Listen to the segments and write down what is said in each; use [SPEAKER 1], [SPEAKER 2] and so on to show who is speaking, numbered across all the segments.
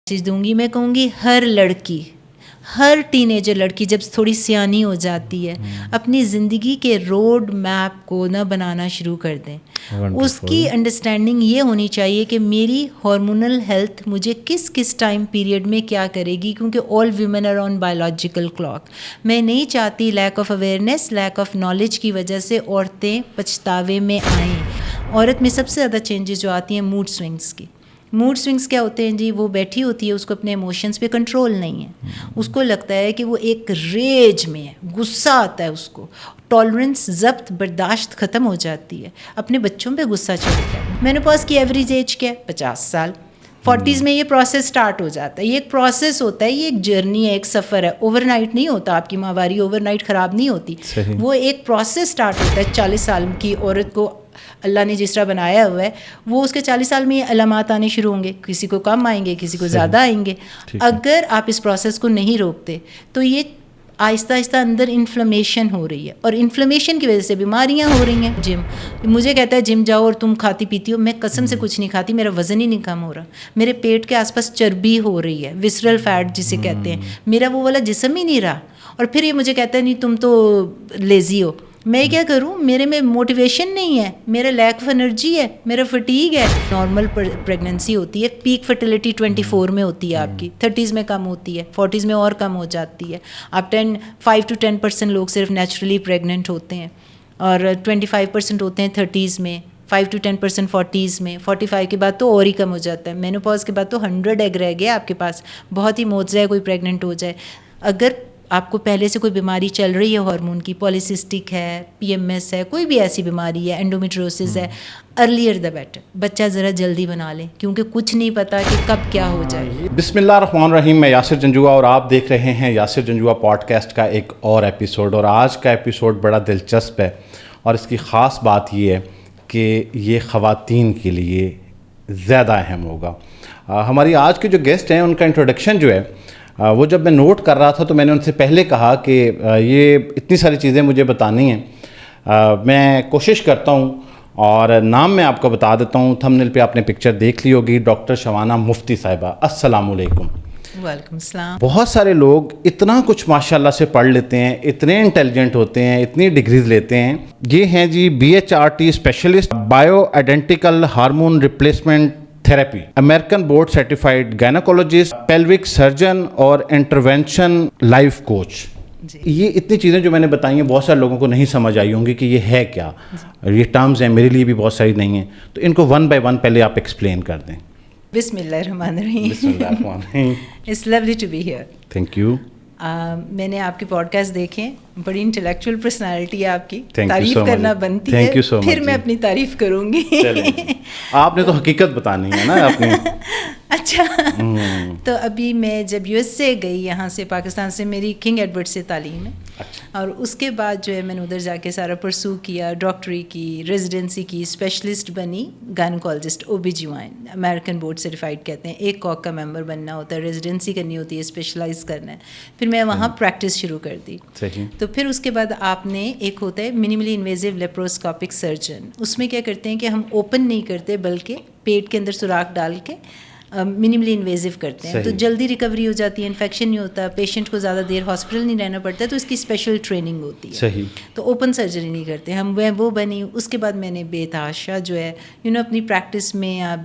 [SPEAKER 1] چیز دوں گی، میں کہوں گی ہر ٹین ایجر لڑکی جب تھوڑی سیانی ہو جاتی ہے اپنی زندگی کے روڈ میپ کو نہ بنانا شروع کر دیں. اس کی انڈرسٹینڈنگ یہ ہونی چاہیے کہ میری ہارمونل ہیلتھ مجھے کس کس ٹائم پیریڈ میں کیا کرے گی، کیونکہ all women are on biological clock. میں نہیں چاہتی lack of awareness, lack of knowledge کی وجہ سے عورتیں پچھتاوے میں آئیں. عورت میں سب سے زیادہ چینجز جو آتی ہیں موڈ سوئنگس کی. موڈ سوئنگس کیا ہوتے ہیں جی؟ وہ بیٹھی ہوتی ہے، اس کو اپنے ایموشنس پہ کنٹرول نہیں ہے، اس کو لگتا ہے کہ وہ ایک ریج میں ہے، غصہ آتا ہے اس کو، ٹالرنس ضبط برداشت ختم ہو جاتی ہے، اپنے بچوں پہ غصہ چڑھتا ہے. مینوپاز کی ایوریج ایج کیا ہے؟ 50 سال. 40s میں یہ پروسیس سٹارٹ ہو جاتا ہے. یہ ایک پروسیس ہوتا ہے، یہ ایک جرنی ہے، ایک سفر ہے. اوور نائٹ نہیں ہوتا. آپ کی ماہواری اوور نائٹ خراب نہیں ہوتی. وہ ایک پروسیس سٹارٹ ہوتا ہے. 40 سال کی عورت کو اللہ نے جس طرح بنایا ہوا ہے، وہ اس کے 40 سال میں یہ علامات آنے شروع ہوں گے. کسی کو کم آئیں گے، کسی کو زیادہ آئیں گے. اگر آپ اس پروسیس کو نہیں روکتے تو یہ آہستہ آہستہ اندر انفلیمیشن ہو رہی ہے، اور انفلیمیشن کی وجہ سے بیماریاں ہو رہی ہیں. جم مجھے کہتا ہے جم جاؤ اور تم کھاتی پیتی ہو. میں قسم سے کچھ نہیں کھاتی، میرا وزن ہی نہیں کم ہو رہا. میرے پیٹ کے آس پاس چربی ہو رہی ہے، وسرل فیٹ جسے کہتے ہیں. میرا وہ والا جسم ہی نہیں رہا. اور پھر یہ مجھے کہتا ہے نہیں تم تو لیزی ہو. میں کیا کروں؟ میرے میں موٹیویشن نہیں ہے، میرا لیک آف انرجی ہے، میرا فٹیگ ہے. نارمل پریگننسی ہوتی ہے، پیک فرٹیلیٹی 24 میں ہوتی ہے آپ کی، 30s میں کم ہوتی ہے، 40s میں اور کم ہو جاتی ہے. آپ 5 to 10% لوگ صرف نیچرلی پریگننٹ ہوتے ہیں، اور 25% ہوتے ہیں 30s میں، 5 to 10% 40s میں. 45 کے بعد تو اور ہی کم ہو جاتا ہے. مینوپاز کے بعد تو 100 ایگ رہ گیا آپ کے پاس. بہت ہی معجزہ ہے کوئی پریگننٹ ہو جائے. اگر آپ کو پہلے سے کوئی بیماری چل رہی ہے ہارمون کی، پولیسسٹک ہے، PMS ہے، کوئی بھی ایسی بیماری ہے، انڈومیٹریوسس ہے، ارلیئر دا بیٹر. بچہ ذرا جلدی بنا لیں، کیونکہ کچھ نہیں پتا کہ کب کیا ہو جائے.
[SPEAKER 2] بسم اللہ الرحمن الرحیم. میں یاسر جنجوعہ اور آپ دیکھ رہے ہیں یاسر جنجوعہ پوڈ کاسٹ کا ایک اور ایپیسوڈ. اور آج کا ایپیسوڈ بڑا دلچسپ ہے، اور اس کی خاص بات یہ ہے کہ یہ خواتین کے لیے زیادہ اہم ہوگا. ہماری آج کے جو گیسٹ ہیں ان کا انٹروڈکشن جو ہے وہ جب میں نوٹ کر رہا تھا تو میں نے ان سے پہلے کہا کہ یہ اتنی ساری چیزیں مجھے بتانی ہیں. میں کوشش کرتا ہوں، اور نام میں آپ کو بتا دیتا ہوں. تھمبنیل پہ آپ نے پکچر دیکھ لی ہوگی، ڈاکٹر شوانہ مفتی صاحبہ. السلام علیکم.
[SPEAKER 1] وعلیکم السلام.
[SPEAKER 2] بہت سارے لوگ اتنا کچھ ماشاءاللہ سے پڑھ لیتے ہیں، اتنے انٹیلیجنٹ ہوتے ہیں، اتنی ڈگریز لیتے ہیں. یہ ہیں جی BHRT specialist bio identical hormone replacement therapy, American board certified gynecologist, pelvic surgeon اور انٹرونشن لائف کوچ. یہ اتنی چیزیں جو میں نے بتائی ہیں بہت سارے لوگوں کو نہیں سمجھ آئی ہوں گی کہ یہ ہے کیا. یہ ٹرمز ہیں، میرے لیے بھی بہت ساری نہیں ہیں، تو ان کو ون بائی ون پہلے آپ ایکسپلین کر دیں.
[SPEAKER 1] بسم اللہ الرحمن الرحیم.
[SPEAKER 2] بسم اللہ الرحمن الرحیم.
[SPEAKER 1] It's lovely to be here.
[SPEAKER 2] Thank you.
[SPEAKER 1] میں نے آپ کے پوڈ کاسٹ دیکھیں، بڑی انٹلیکچوئل پرسنالٹی ہے آپ کی.
[SPEAKER 2] Thank you
[SPEAKER 1] تعریف
[SPEAKER 2] so much.
[SPEAKER 1] کرنا بنتی ہے.
[SPEAKER 2] Thank you so much.
[SPEAKER 1] پھر میں اپنی تعریف کروں گی.
[SPEAKER 2] آپ نے تو حقیقت بتانی ہے نا اپنی.
[SPEAKER 1] اچھا. تو ابھی میں جب USA گئی، یہاں سے پاکستان سے، میری کنگ ایڈورڈ سے تعلیم ہے، اور اس کے بعد جو ہے میں نے ادھر جا کے سارا پرسو کیا، ڈاکٹری کی، ریزیڈنسی کی، اسپیشلسٹ بنی گائنیکولوجسٹ OB/GYN، امریکن بورڈ سرٹیفائڈ کہتے ہیں. ایک کاک کا ممبر بننا ہوتا ہے، ریزیڈنسی کرنی ہوتی ہے، اسپیشلائز کرنا ہے. پھر میں وہاں پریکٹس شروع کر دی. تو پھر اس کے بعد آپ نے ایک ہوتا ہے منیملی انویزیو لیپروسکوپک سرجن. اس میں کیا کرتے ہیں کہ ہم اوپن نہیں کرتے بلکہ پیٹ کے اندر سوراخ ڈال کے منیملی انویزیو کرتے ہیں. تو جلدی ریکوری ہو جاتی ہے، انفیکشن نہیں ہوتا، پیشنٹ کو زیادہ دیر ہاسپٹل نہیں رہنا پڑتا. تو اس کی اسپیشل ٹریننگ ہوتی ہے. تو اوپن سرجری نہیں کرتے ہم. وہ بنی. اس کے بعد میں نے بے تحاشا جو ہے اپنی پریکٹس میں آپ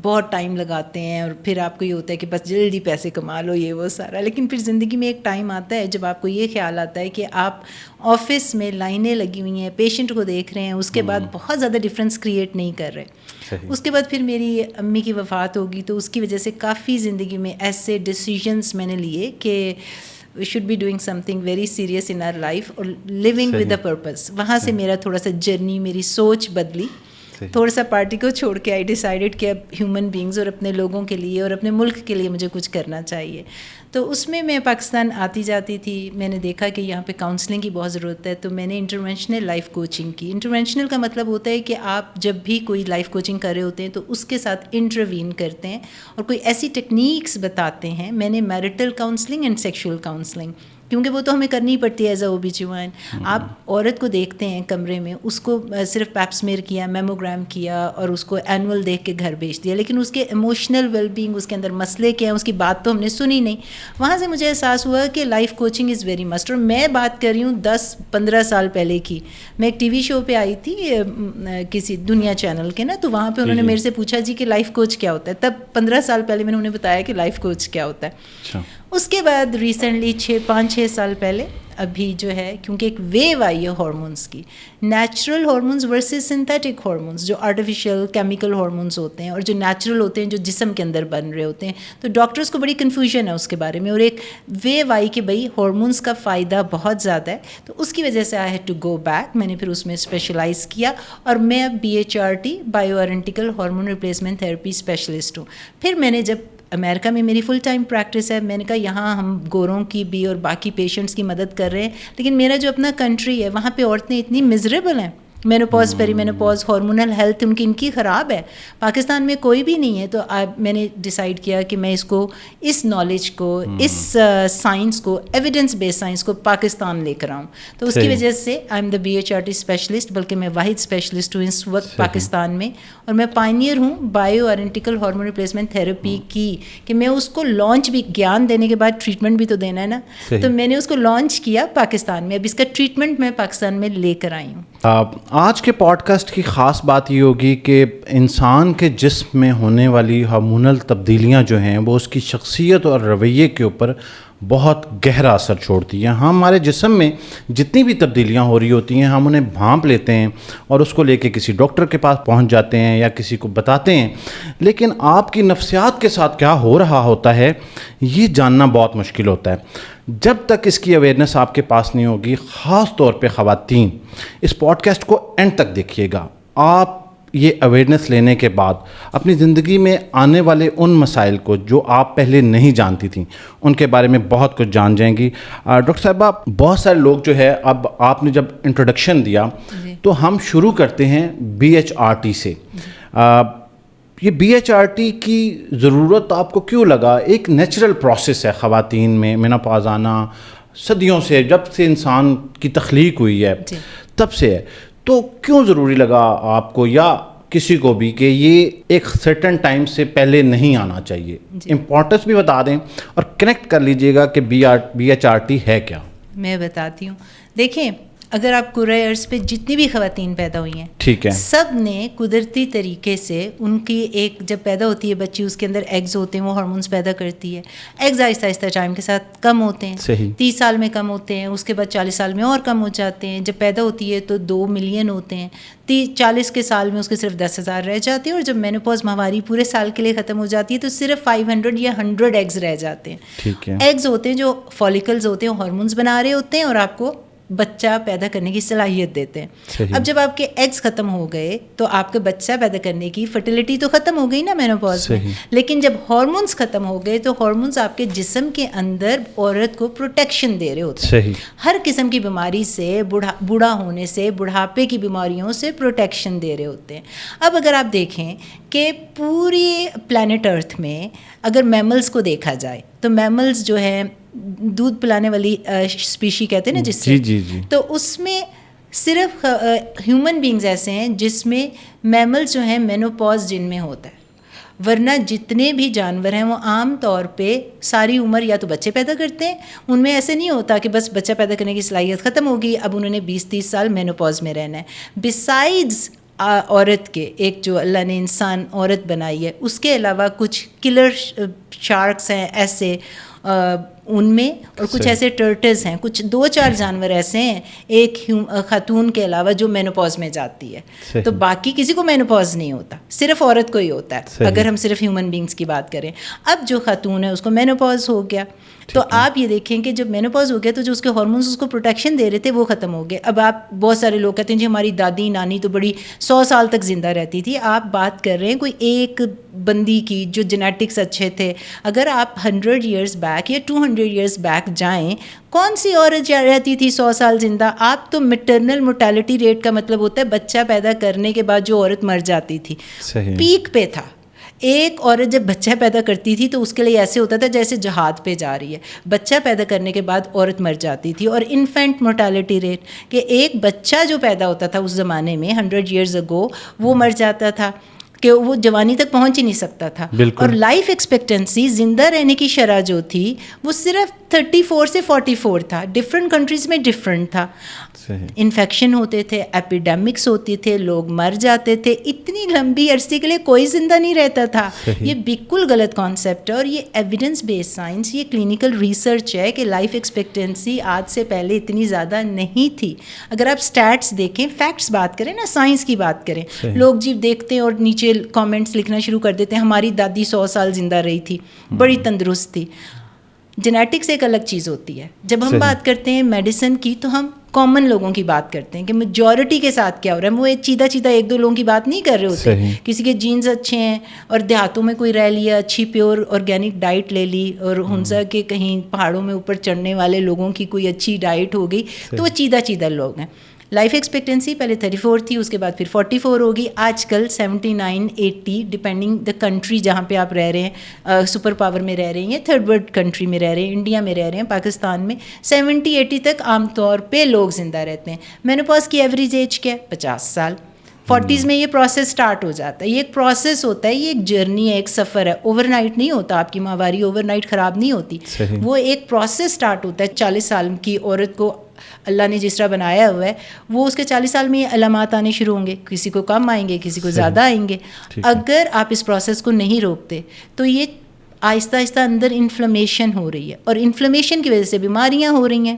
[SPEAKER 1] بہت ٹائم لگاتے ہیں، اور پھر آپ کو یہ ہوتا ہے کہ بس جلدی پیسے کما لو، یہ وہ سارا. لیکن پھر زندگی میں ایک ٹائم آتا ہے جب آپ کو یہ خیال آتا ہے کہ آپ آفس میں لائنیں لگی ہوئی ہیں، پیشنٹ کو دیکھ رہے ہیں، اس کے بعد بہت زیادہ ڈفرینس کریٹ نہیں کر رہے. اس کے بعد پھر میری امی کی وفات ہوگی، تو اس کی وجہ سے کافی زندگی میں ایسے ڈیسیژنس میں نے لیے کہ we should be doing something very serious in our life, اور لیونگ ود اے پرپز. وہاں سے میرا تھوڑا سا جرنی، میری سوچ بدلی. تھوڑا سا پارٹی کو چھوڑ کے آئی ڈیسائیڈڈ کہ اب ہیومن بینگز اور اپنے لوگوں کے لیے اور اپنے ملک کے لیے مجھے کچھ کرنا چاہیے. تو اس میں پاکستان آتی جاتی تھی. میں نے دیکھا کہ یہاں پہ کاؤنسلنگ کی بہت ضرورت ہے، تو میں نے انٹرونشنل لائف کوچنگ کی. انٹرونشنل کا مطلب ہوتا ہے کہ آپ جب بھی کوئی لائف کوچنگ کر رہے ہوتے ہیں تو اس کے ساتھ انٹروین کرتے ہیں اور کوئی ایسی ٹیکنیکس بتاتے ہیں. میں نے marital counselling and sexual counselling کیونکہ وہ تو ہمیں کرنی پڑتی ہے ایز اے OB-GYN. آپ عورت کو دیکھتے ہیں کمرے میں, اس کو صرف پیپ سمیئر کیا, میموگرام کیا اور اس کو اینول دیکھ کے گھر بھیج دیا, لیکن اس کے ایموشنل ویل بینگ, اس کے اندر مسئلے کیا ہیں, اس کی بات تو ہم نے سنی نہیں. وہاں سے مجھے احساس ہوا کہ life coaching is very must. اور میں بات کر رہی ہوں 10-15 سال پہلے کی. میں ایک ٹی وی شو پہ آئی تھی کسی دنیا چینل کے نا, تو وہاں پہ انہوں نے میرے سے پوچھا جی کہ لائف کوچ کیا ہوتا ہے. تب 15 سال پہلے میں نے انہیں بتایا کہ لائف کوچ کیا ہوتا ہے. اس کے بعد ریسنٹلی 5-6 سال پہلے ابھی جو ہے, کیونکہ ایک ویو آئی ہے ہارمونس کی, natural hormones versus synthetic hormones, جو آرٹیفیشیل کیمیکل ہارمونس ہوتے ہیں اور جو نیچرل ہوتے ہیں جو جسم کے اندر بن رہے ہوتے ہیں. تو ڈاکٹرز کو بڑی کنفیوژن ہے اس کے بارے میں, اور ایک ویو آئی کہ بھائی ہارمونس کا فائدہ بہت زیادہ ہے. تو اس کی وجہ سے I had to go back. میں نے پھر اس میں اسپیشلائز کیا اور میں اب BHRT bio identical hormone replacement therapy specialist ہوں. پھر میں نے جب امریکہ میں میری فل ٹائم پریکٹس ہے, میں نے کہا یہاں ہم گوروں کی بھی اور باقی پیشنٹس کی مدد کر رہے ہیں, لیکن میرا جو اپنا کنٹری ہے وہاں پہ عورتیں اتنی مزریبل ہیں. مینوپاز, پیری مینوپاز, ہارمونل ہیلتھ ان کی خراب ہے. پاکستان میں کوئی بھی نہیں ہے. تو میں نے ڈیسائیڈ کیا کہ میں اس کو, اس نالج کو, اس سائنس کو, ایویڈنس بیس سائنس کو پاکستان لے کر آؤں. تو اس کی وجہ سے I am the BHRT specialist, بلکہ میں واحد اسپیشلسٹ ہوں اس وقت پاکستان میں, اور میں پائنیئر ہوں bio identical hormone replacement therapy کی, کہ میں اس کو لانچ بھی, گیان دینے کے بعد ٹریٹمنٹ بھی تو دینا ہے نا, تو میں نے اس کو لانچ کیا پاکستان میں. اب اس کا ٹریٹمنٹ میں پاکستان میں لے کر آئی ہوں.
[SPEAKER 2] آج کے پوڈ کاسٹ کی خاص بات یہ ہوگی کہ انسان کے جسم میں ہونے والی ہارمونل تبدیلیاں جو ہیں وہ اس کی شخصیت اور رویے کے اوپر بہت گہرا اثر چھوڑتی ہیں. ہمارے جسم میں جتنی بھی تبدیلیاں ہو رہی ہوتی ہیں ہم انہیں بھانپ لیتے ہیں اور اس کو لے کے کسی ڈاکٹر کے پاس پہنچ جاتے ہیں یا کسی کو بتاتے ہیں, لیکن آپ کی نفسیات کے ساتھ کیا ہو رہا ہوتا ہے یہ جاننا بہت مشکل ہوتا ہے. جب تک اس کی اویئرنیس آپ کے پاس نہیں ہوگی, خاص طور پہ خواتین, اس پوڈ کاسٹ کو اینڈ تک دیکھیے گا. آپ یہ اویئرنیس لینے کے بعد اپنی زندگی میں آنے والے ان مسائل کو جو آپ پہلے نہیں جانتی تھیں ان کے بارے میں بہت کچھ جان جائیں گی. ڈاکٹر صاحبہ, بہت سارے لوگ جو ہے, اب آپ نے جب انٹروڈکشن دیا تو ہم شروع کرتے ہیں BHRT سے. یہ BHRT کی ضرورت آپ کو کیوں لگا؟ ایک نیچرل پروسیس ہے خواتین میں مینوپاز آنا, صدیوں سے, جب سے انسان کی تخلیق ہوئی ہے تب سے ہے. تو کیوں ضروری لگا آپ کو یا کسی کو بھی کہ یہ ایک سرٹن ٹائم سے پہلے نہیں آنا چاہیے؟ امپورٹنس بھی بتا دیں اور کنیکٹ کر لیجئے گا کہ BHRT ہے کیا.
[SPEAKER 1] میں بتاتی ہوں. دیکھیں, اگر آپ کرۂ ارض پہ جتنی بھی خواتین پیدا ہوئی ہیں, ٹھیک ہے, سب نے قدرتی طریقے سے ان کی ایک, جب پیدا ہوتی ہے بچی اس کے اندر ایگز ہوتے ہیں, وہ ہارمونس پیدا کرتی ہے. ایگز آہستہ آہستہ ٹائم کے ساتھ کم ہوتے ہیں, 30 سال میں کم ہوتے ہیں, اس کے بعد 40 سال میں اور کم ہو جاتے ہیں. جب پیدا ہوتی ہے تو 2 ملین ہوتے ہیں, 40 کے سال میں اس کے صرف 10,000 رہ جاتے ہیں, اور جب مینوپاز ماہواری پورے سال کے لیے ختم ہو جاتی ہے تو صرف 500 یا 100 ایگز رہ جاتے ہیں. ایگز ہوتے ہیں جو فالیکلز ہوتے ہیں, ہارمونس بنا رہے ہوتے ہیں اور آپ کو بچہ پیدا کرنے کی صلاحیت دیتے ہیں. اب جب آپ کے ایگز ختم ہو گئے تو آپ کے بچہ پیدا کرنے کی فرٹیلیٹی تو ختم ہو گئی نا مینوپاز میں, لیکن جب ہارمونس ختم ہو گئے تو ہارمونس آپ کے جسم کے اندر عورت کو پروٹیکشن دے رہے ہوتے ہیں. ہر قسم کی بیماری سے, بوڑھا ہونے سے, بڑھاپے کی بیماریوں سے پروٹیکشن دے رہے ہوتے ہیں. اب اگر آپ دیکھیں کہ پوری پلانٹ ارتھ میں اگر میملز کو دیکھا جائے تو میملز جو ہے دودھ پلانے والی اسپیشی کہتے ہیں نا, جس سے تو اس میں صرف ہیومن بینگز ایسے ہیں جس میں میملز جو ہیں مینوپاز جن میں ہوتا ہے, ورنہ جتنے بھی جانور ہیں وہ عام طور پہ ساری عمر یا تو بچے پیدا کرتے ہیں. ان میں ایسے نہیں ہوتا کہ بس بچہ پیدا کرنے کی صلاحیت ختم ہوگی, اب انہوں نے 20-30 سال مینوپاز میں رہنا ہے. بسائڈز عورت کے, ایک جو اللہ نے انسان عورت بنائی ہے, اس کے علاوہ کچھ کلر شارکس ہیں ایسے ان میں, اور کچھ ایسے ٹرٹلز ہیں, کچھ 2-4 جانور ایسے ہیں ایک خاتون کے علاوہ جو مینوپاز میں جاتی ہے. تو باقی کسی کو مینوپاز نہیں ہوتا, صرف عورت کو ہی ہوتا ہے اگر ہم صرف ہیومن بینگز کی بات کریں. اب جو خاتون ہے اس کو مینوپاز ہو گیا, تو آپ یہ دیکھیں کہ جب مینوپاز ہو گیا تو جو اس کے ہارمونس اس کو پروٹیکشن دے رہے تھے وہ ختم ہو گئے. اب آپ, بہت سارے لوگ کہتے ہیں جی ہماری دادی نانی تو بڑی 100 سال تک زندہ رہتی تھی. آپ بات کر رہے ہیں کوئی ایک بندی کی جو جینیٹکس اچھے تھے. اگر آپ 100 ایئرس بیک یا 200 ایئرس بیک جائیں, کون سی عورت رہتی تھی 100 سال زندہ؟ آپ تو میٹرنل موٹیلٹی ریٹ کا مطلب ہوتا ہے بچہ پیدا کرنے کے بعد جو عورت مر جاتی تھی, پیک پہ تھا. ایک عورت جب بچہ پیدا کرتی تھی تو اس کے لیے ایسے ہوتا تھا جیسے جہاد پہ جا رہی ہے. بچہ پیدا کرنے کے بعد عورت مر جاتی تھی. اور انفینٹ مورٹیلٹی ریٹ کہ ایک بچہ جو پیدا ہوتا تھا اس زمانے میں 100 years ago وہ مر جاتا تھا کہ وہ جوانی تک پہنچ ہی نہیں سکتا تھا. اور لائف ایکسپیکٹنسی زندہ رہنے کی شرح جو تھی وہ صرف 34 سے 44 تھا. ڈفرینٹ کنٹریز میں ڈفرینٹ تھا. انفیکشن ہوتے تھے, ایپیڈیمکس ہوتے تھے, لوگ مر جاتے تھے. اتنی لمبی عرصے کے لیے کوئی زندہ نہیں رہتا تھا. یہ بالکل غلط کانسیپٹ ہے اور یہ ایویڈنس بیسڈ سائنس, یہ کلینکل ریسرچ ہے کہ لائف ایکسپیکٹنسی آج سے پہلے اتنی زیادہ نہیں تھی. اگر آپ اسٹیٹس دیکھیں, فیکٹس بات کریں نا, سائنس کی بات کریں, لوگ جی دیکھتے ہیں اور نیچے کامنٹس لکھنا شروع کر دیتے ہیں ہماری دادی 100 سال زندہ رہی تھی, بڑی تندرست تھی. جینیٹکس ایک الگ چیز ہوتی ہے. جب ہم بات کرتے ہیں میڈیسن کی تو ہم کامن لوگوں کی بات کرتے ہیں کہ میجورٹی کے ساتھ کیا ہو رہا ہے. وہ ایک چیدہ ایک دو لوگوں کی بات نہیں کر رہے ہوتے. کسی کے جینز اچھے ہیں اور دیہاتوں میں کوئی رہ لیا, اچھی پیور آرگینک ڈائٹ لے لی, اور ہنسا کے کہیں پہاڑوں میں اوپر چڑھنے والے لوگوں کی کوئی اچھی ڈائٹ ہو گئی, تو وہ چیدہ لوگ ہیں. لائف ایکسپیکٹنسی پہلے 34 تھی, اس کے بعد پھر 44 ہوگی, آج کل 79 80 ڈپینڈنگ دا کنٹری جہاں پہ آپ رہ رہے ہیں. سپر پاور میں رہ رہے ہیں, تھرڈ ورلڈ کنٹری میں رہ رہے ہیں, انڈیا میں رہ رہے ہیں, پاکستان میں 70 80 تک عام طور پہ لوگ زندہ رہتے ہیں. مینوپاز کی ایوریج ایج کیا ہے؟ 50 سال. 40s میں یہ پروسیس سٹارٹ ہو جاتا ہے. یہ ایک پروسیس ہوتا ہے, یہ ایک جرنی ہے, ایک سفر ہے. اوور نائٹ نہیں ہوتا. آپ کی ماہواری اوور نائٹ خراب نہیں ہوتی. وہ ایک پروسیس سٹارٹ ہوتا ہے. 40 سال کی عورت کو اللہ نے جس طرح بنایا ہوا ہے, وہ اس کے 40 سال میں یہ علامات آنے شروع ہوں گے. کسی کو کم آئیں گے, کسی کو زیادہ آئیں گے. اگر آپ اس پروسیس کو نہیں روکتے تو یہ آہستہ آہستہ اندر انفلیمیشن ہو رہی ہے, اور انفلیمیشن کی وجہ سے بیماریاں ہو رہی ہیں.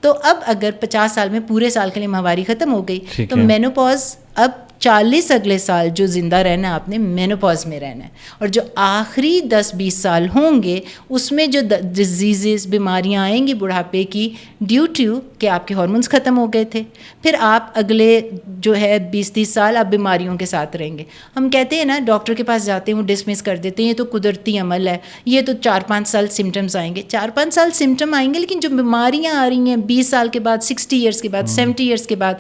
[SPEAKER 1] تو اب اگر 50 سال میں پورے سال کے لیے ماہواری ختم ہو گئی تو مینوپاز اب 40 اگلے سال جو زندہ رہنا ہے آپ نے مینوپاز میں رہنا ہے. اور جو آخری 10-20 سال ہوں گے اس میں جو ڈیزیزز بیماریاں آئیں گی بڑھاپے کی, ڈیو ٹو کہ آپ کے ہارمونس ختم ہو گئے تھے, پھر آپ اگلے جو ہے 20-30 سال آپ بیماریوں کے ساتھ رہیں گے. ہم کہتے ہیں نا, ڈاکٹر کے پاس جاتے ہیں وہ ڈسمس کر دیتے ہیں یہ تو قدرتی عمل ہے, یہ تو 4-5 سال سمٹمز آئیں گے. 4-5 سال سمٹم آئیں گے, لیکن جو بیماریاں آ رہی ہیں 20 سال کے بعد, 60 ایئرس کے بعد, 70 ایئرس کے بعد.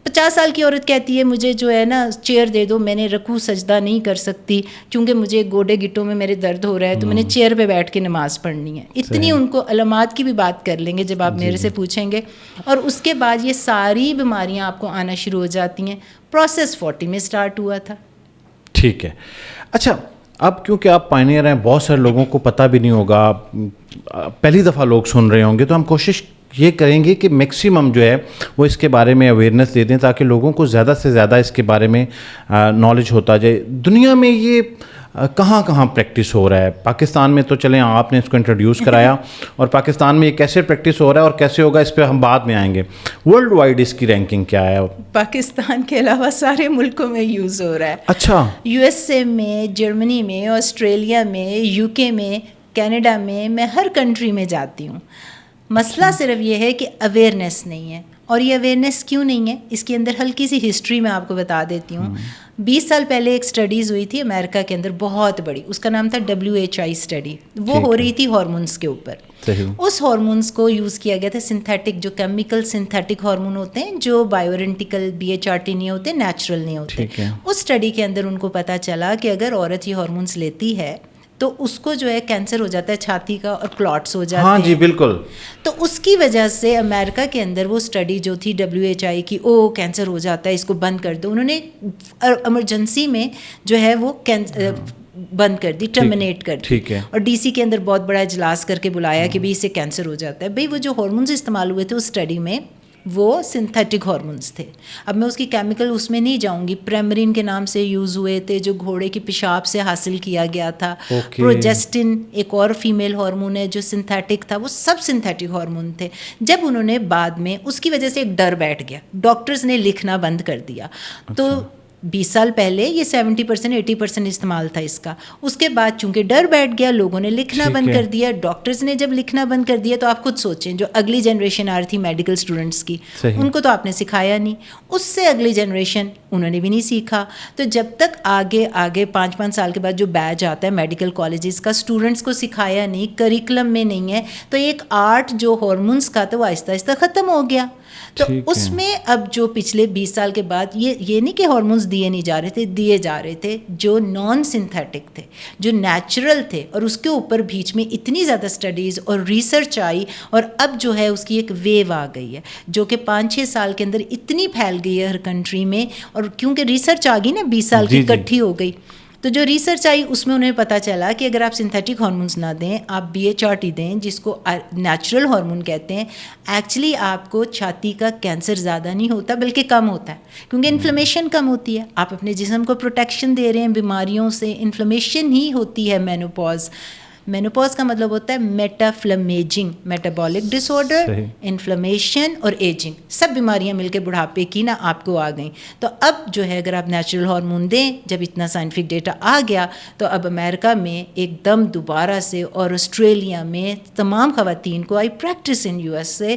[SPEAKER 1] 50 سال کی عورت کہتی ہے مجھے جو ہے نا چیئر دے دو, میں نے رکوع سجدہ نہیں کر سکتی کیونکہ مجھے گوڈے گٹوں میں میرے درد ہو رہا ہے, تو میں نے چیئر پہ بیٹھ کے نماز پڑھنی ہے. اتنی ان کو علامات کی بھی بات کر لیں گے جب آپ میرے سے پوچھیں گے. اور اس کے بعد یہ ساری بیماریاں آپ کو آنا شروع ہو جاتی ہیں. پروسیس 40 میں سٹارٹ ہوا تھا.
[SPEAKER 2] ٹھیک ہے. اچھا, اب کیونکہ آپ پائنیئر ہیں, بہت سارے لوگوں کو پتہ بھی نہیں ہوگا, پہلی دفعہ لوگ سن رہے ہوں گے, تو ہم کوشش یہ کریں گے کہ میکسیمم جو ہے وہ اس کے بارے میں اویئرنیس دے دیں تاکہ لوگوں کو زیادہ سے زیادہ اس کے بارے میں نالج ہوتا جائے. دنیا میں یہ کہاں کہاں پریکٹس ہو رہا ہے؟ پاکستان میں تو چلیں آپ نے اس کو انٹروڈیوس کرایا, اور پاکستان میں یہ کیسے پریکٹس ہو رہا ہے اور کیسے ہوگا اس پہ ہم بعد میں آئیں گے. ورلڈ وائڈ اس کی رینکنگ کیا ہے؟
[SPEAKER 1] پاکستان کے علاوہ سارے ملکوں میں یوز ہو رہا ہے.
[SPEAKER 2] اچھا.
[SPEAKER 1] USA میں, جرمنی میں, آسٹریلیا میں, UK میں, کینیڈا میں ہر کنٹری میں جاتی ہوں. مسئلہ صرف یہ ہے کہ اویئرنیس نہیں ہے. اور یہ اویئرنیس کیوں نہیں ہے, اس کے اندر ہلکی سی ہسٹری میں آپ کو بتا دیتی ہوں. 20 سال پہلے ایک اسٹڈیز ہوئی تھی امریکہ کے اندر بہت بڑی, اس کا نام تھا WHI اسٹڈی. وہ ہو رہی تھی ہارمونس کے اوپر. اس ہارمونس کو یوز کیا گیا تھا سنتھیٹک, جو کیمیکل سنتھیٹک ہارمون ہوتے ہیں جو بائیورنٹیکل BHRT نہیں ہوتے, نیچرل نہیں ہوتے. اس اسٹڈی کے اندر ان کو پتہ چلا کہ اگر عورت یہ ہارمونس لیتی ہے تو اس کو جو ہے کینسر ہو جاتا ہے چھاتی کا, اور کلاٹس ہو جاتے ہیں.
[SPEAKER 2] ہاں جی بالکل.
[SPEAKER 1] تو اس کی وجہ سے امریکہ کے اندر وہ اسٹڈی جو تھی WHI کی, کینسر ہو جاتا ہے اس کو بند کر دو, انہوں نے ایمرجنسی میں جو ہے وہ بند کر دی, ٹرمینیٹ کر دی. اور DC کے اندر بہت بڑا اجلاس کر کے بلایا کہ بھائی اس سے کینسر ہو جاتا ہے. بھائی وہ جو ہارمونز استعمال ہوئے تھے اس اسٹڈی میں وہ سنتھیٹک ہارمونس تھے. اب میں اس کی کیمیکل اس میں نہیں جاؤں گی. پریمرین کے نام سے یوز ہوئے تھے جو گھوڑے کی پیشاب سے حاصل کیا گیا تھا. پروجیسٹن ایک اور فیمیل ہارمون ہے جو سنتھیٹک تھا, وہ سب سنتھیٹک ہارمون تھے. جب انہوں نے بعد میں اس کی وجہ سے ایک ڈر بیٹھ گیا, ڈاکٹرز نے لکھنا بند کر دیا. تو 20 سال پہلے یہ 70% 80% استعمال تھا اس کا. اس کے بعد چونکہ ڈر بیٹھ گیا, لوگوں نے لکھنا بند کر دیا. ڈاکٹرز نے جب لکھنا بند کر دیا تو آپ خود سوچیں جو اگلی جنریشن آ رہی تھی میڈیکل اسٹوڈنٹس کی, ان کو تو آپ نے سکھایا نہیں. اس سے اگلی جنریشن انہوں نے بھی نہیں سیکھا. تو جب تک آگے 5-5 سال کے بعد جو بیچ آتا ہے میڈیکل کالجز کا, اسٹوڈنٹس کو سکھایا نہیں, کریکلم میں نہیں ہے, تو ایک آرٹ جو ہارمونس کا تھا وہ آہستہ آہستہ ختم ہو گیا. تو اس میں اب جو پچھلے 20 سال کے بعد یہ نہیں کہ ہارمونز دیے نہیں جا رہے تھے، دیے جا رہے تھے جو نان سنتھیٹک تھے، جو نیچرل تھے، اور اس کے اوپر بیچ میں اتنی زیادہ اسٹڈیز اور ریسرچ آئی، اور اب جو ہے اس کی ایک ویو آ گئی ہے جو کہ 5-6 سال کے اندر اتنی پھیل گئی ہے ہر کنٹری میں، اور کیونکہ ریسرچ آ گئی نا 20 سال کی اکٹھی ہو گئی، تو جو ریسرچ آئی اس میں انہیں پتہ چلا کہ اگر آپ سنتھیٹک ہارمونز نہ دیں، آپ BHRT دیں جس کو نیچرل ہارمون کہتے ہیں، ایکچولی آپ کو چھاتی کا کینسر زیادہ نہیں ہوتا بلکہ کم ہوتا ہے، کیونکہ انفلیمیشن کم ہوتی ہے، آپ اپنے جسم کو پروٹیکشن دے رہے ہیں بیماریوں سے، انفلیمیشن ہی ہوتی ہے مینوپاز۔ مینوپاز کا مطلب ہوتا ہے میٹافلمیجنگ، میٹابولک ڈس آرڈر، انفلیمیشن اور ایجنگ، سب بیماریاں مل کے بڑھاپے کی نا آپ کو آ گئیں۔ تو اب جو ہے اگر آپ نیچرل ہارمون دیں، جب اتنا سائنٹیفک ڈیٹا آ گیا تو اب امریکہ میں ایک دم دوبارہ سے، اور آسٹریلیا میں تمام خواتین کو، آئی پریکٹس ان US سے،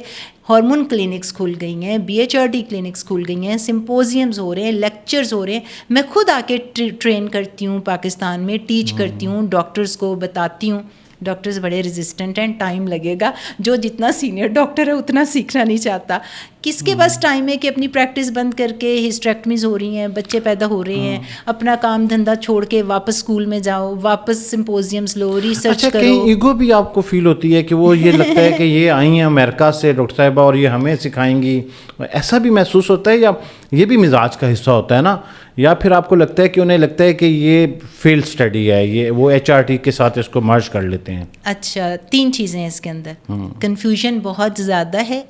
[SPEAKER 1] ہارمون کلینکس کھل گئی ہیں، BHRT کلینکس کھل گئی ہیں، سمپوزیمز ہو رہے ہیں، لیکچرز ہو رہے ہیں، میں خود آ کے ٹرین کرتی ہوں پاکستان میں، ٹیچ کرتی ہوں، ڈاکٹرز کو بتاتی ہوں۔ ڈاکٹرز بڑے ریزسٹنٹ ہیں، ٹائم لگے گا، جو جتنا سینئر ڈاکٹر ہے اتنا سیکھنا نہیں چاہتا، کس کے پاس ٹائم ہے کہ اپنی پریکٹس بند کر کے، ہسٹریکٹمیز ہو رہی ہیں، بچے پیدا ہو رہے ہیں، اپنا کام دھندا چھوڑ کے واپس اسکول میں جاؤ، واپس سمپوزیمز لو، ریسرچ کرو۔
[SPEAKER 2] کہیں ایگو بھی آپ کو فیل ہوتی ہے کہ وہ یہ لگتا ہے کہ یہ آئی ہیں امریکہ سے ڈاکٹر صاحبہ اور یہ ہمیں سکھائیں گی، ایسا بھی محسوس ہوتا ہے، یا یہ بھی مزاج کا حصہ ہوتا ہے نا، یا پھر آپ کو لگتا ہے کہ انہیں لگتا ہے کہ یہ فیلڈ اسٹڈی ہے، یہ وہ HRT کے ساتھ اس کو مرج کر لیتے ہیں؟
[SPEAKER 1] اچھا، 3 چیزیں ہیں اس کے اندر، کنفیوژن بہت زیادہ ہے